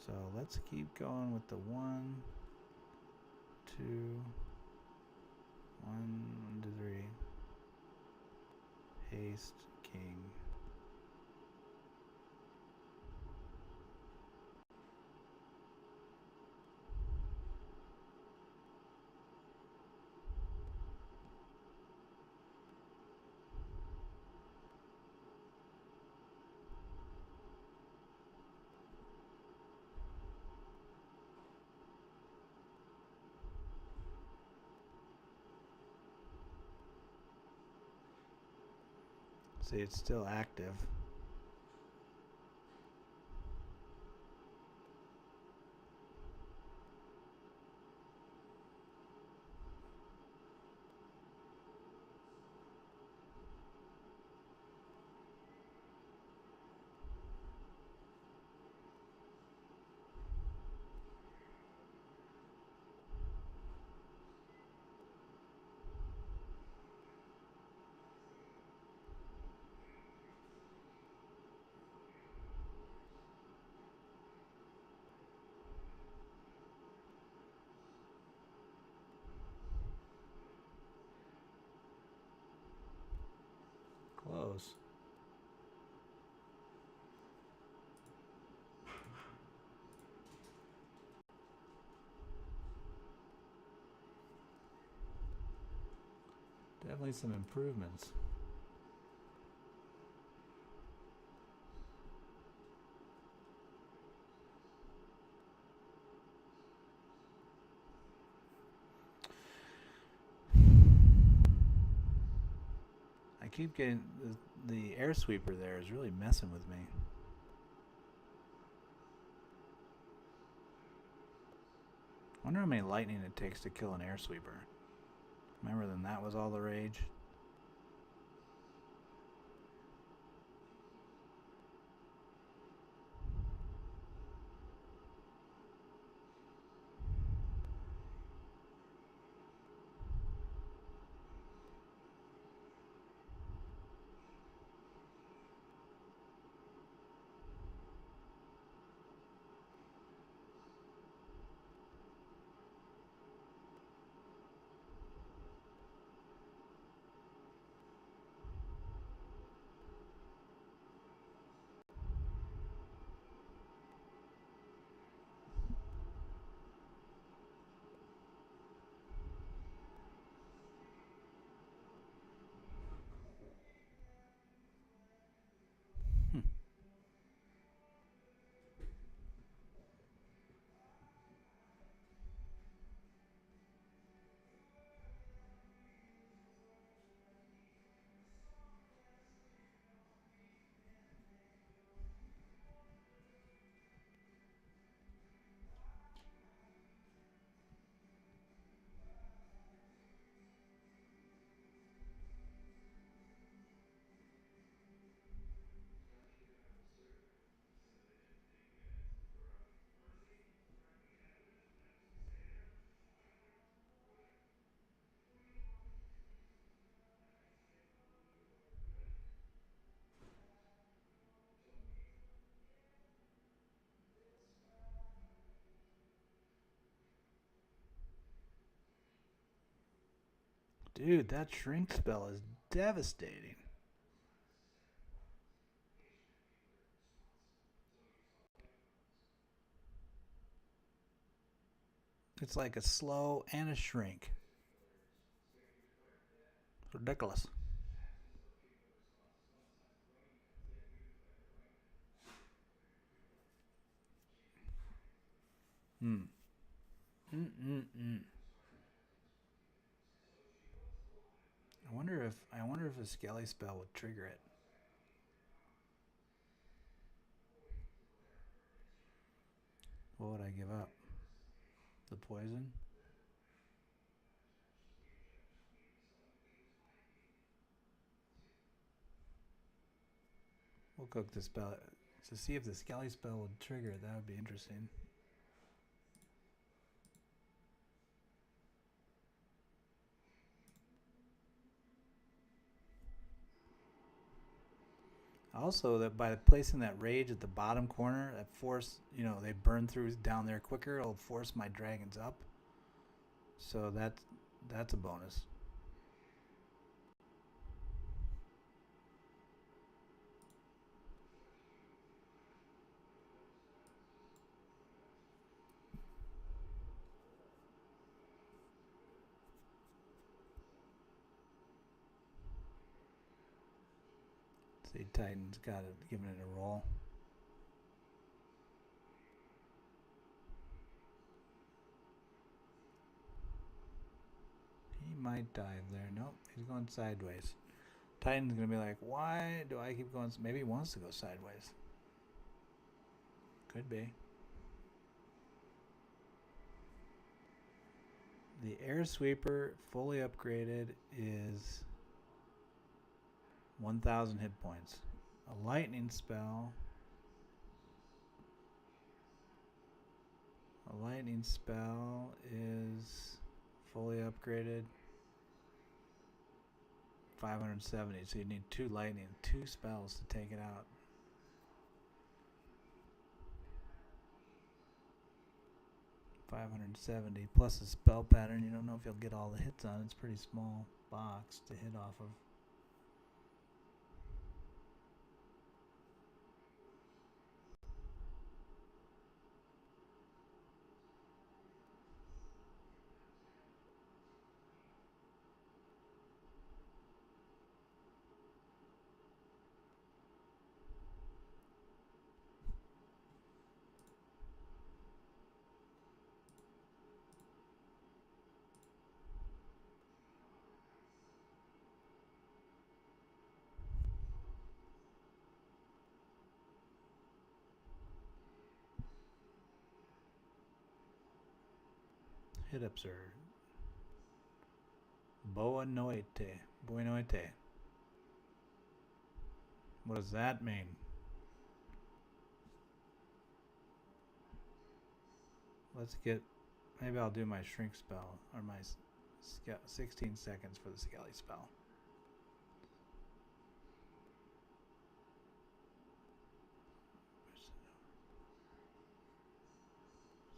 So let's keep going with the 1, 2, 1, 2, 3. Haste, king. See, it's still active. Close. Definitely some improvements. I keep getting the air sweeper there is really messing with me. I wonder how many lightning it takes to kill an air sweeper. Remember then that was all the rage? Dude, that shrink spell is devastating. It's like a slow and a shrink. It's ridiculous. Hmm. Mm-mm-mm. I wonder if a Skelly spell would trigger it. What would I give up? The poison? We'll cook the spell to see if the Skelly spell would trigger it. That would be interesting. Also, that by placing that rage at the bottom corner, that force, they burn through down there quicker. It'll force my dragons up. So that's a bonus. See, Titan's got it, giving it a roll. He might dive there. Nope, he's going sideways. Titan's going to be like, why do I keep going? Maybe he wants to go sideways. Could be. The air sweeper fully upgraded is 1,000 hit points. A lightning spell. A lightning spell is fully upgraded 570. So you need 2 lightning, 2 spells to take it out. $570 plus a spell pattern. You don't know if you'll get all the hits on. It's a pretty small box to hit off of. Hit ups are Boa Noite. Boa Noite. What does that mean? Let's get. Maybe I'll do my shrink spell or my 16 seconds for the Skelly spell.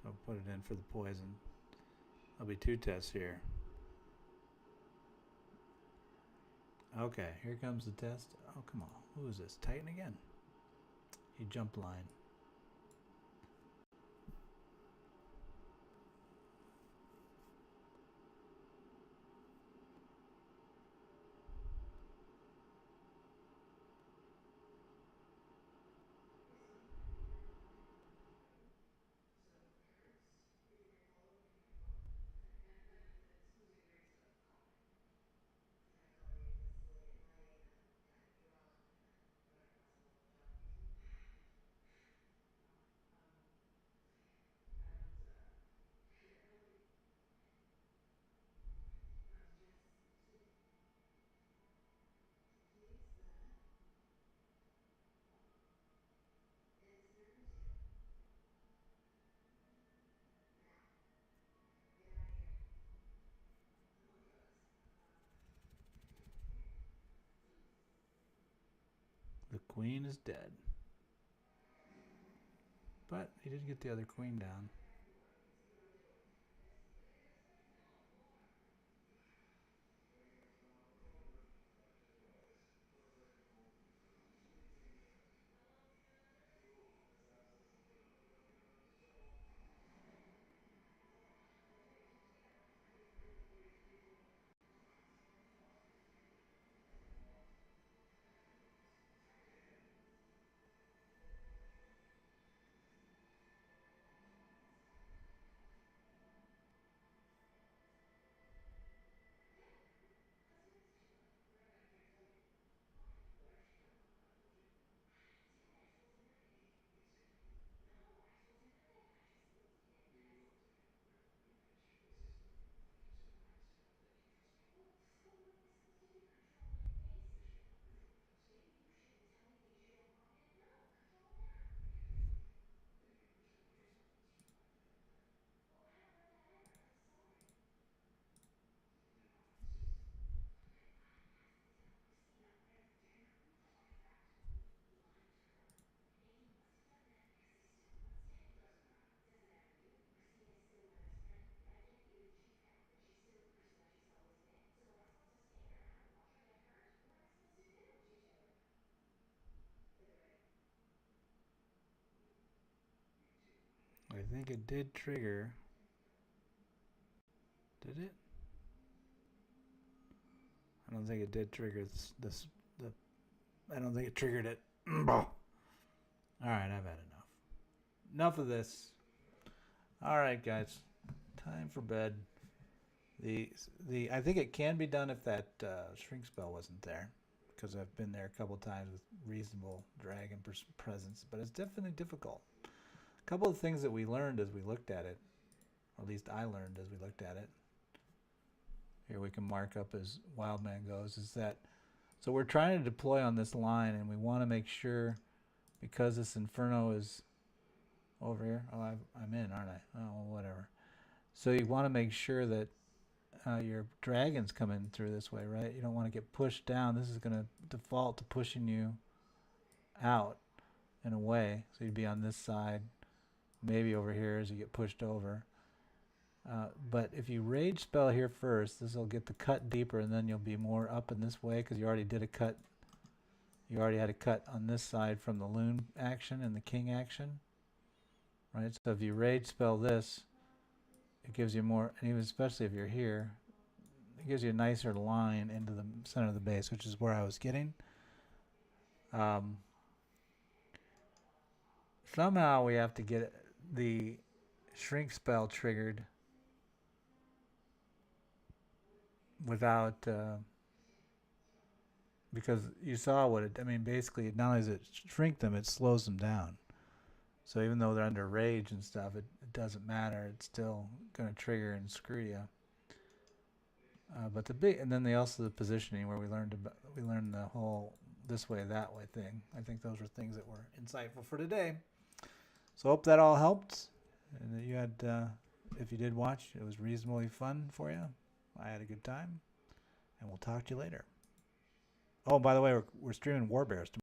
So I'll put it in for the poison. There'll be 2 tests here. Okay, here comes the test. Oh, come on. Who is this? Titan again? He jumped line. The queen is dead. But he did get the other queen down. think it did trigger. Did it? I don't think it did trigger I don't think it triggered it. All right, I've had enough. Enough of this. All right, guys, time for bed. I think it can be done if that shrink spell wasn't there, because I've been there a couple times with reasonable dragon presence, but it's definitely difficult. A couple of things that we learned as we looked at it, or at least I learned as we looked at it. Here we can mark up as Wildman goes, is that, so we're trying to deploy on this line, and we want to make sure, because this Inferno is over here. Oh, I'm in, aren't I? Oh, well, whatever. So you want to make sure that your dragon's coming through this way, right? You don't want to get pushed down. This is going to default to pushing you out in a way. So you'd be on this side, maybe over here as you get pushed over. But if you rage spell here first, this will get the cut deeper, and then you'll be more up in this way because you already did a cut. You already had a cut on this side from the loon action and the king action, right? So if you rage spell this, it gives you more, and even especially if you're here, it gives you a nicer line into the center of the base, which is where I was getting. Somehow we have to get the shrink spell triggered without, because you saw what it, I mean, basically not only does it shrink them, it slows them down. So even though they're under rage and stuff, it doesn't matter. It's still going to trigger and screw you. But the big, and then the positioning where we learned the whole this way, that way thing. I think those were things that were insightful for today. So hope that all helped, and that you had, if you did watch, it was reasonably fun for you. I had a good time, and we'll talk to you later. Oh, by the way, we're streaming War Bears tomorrow.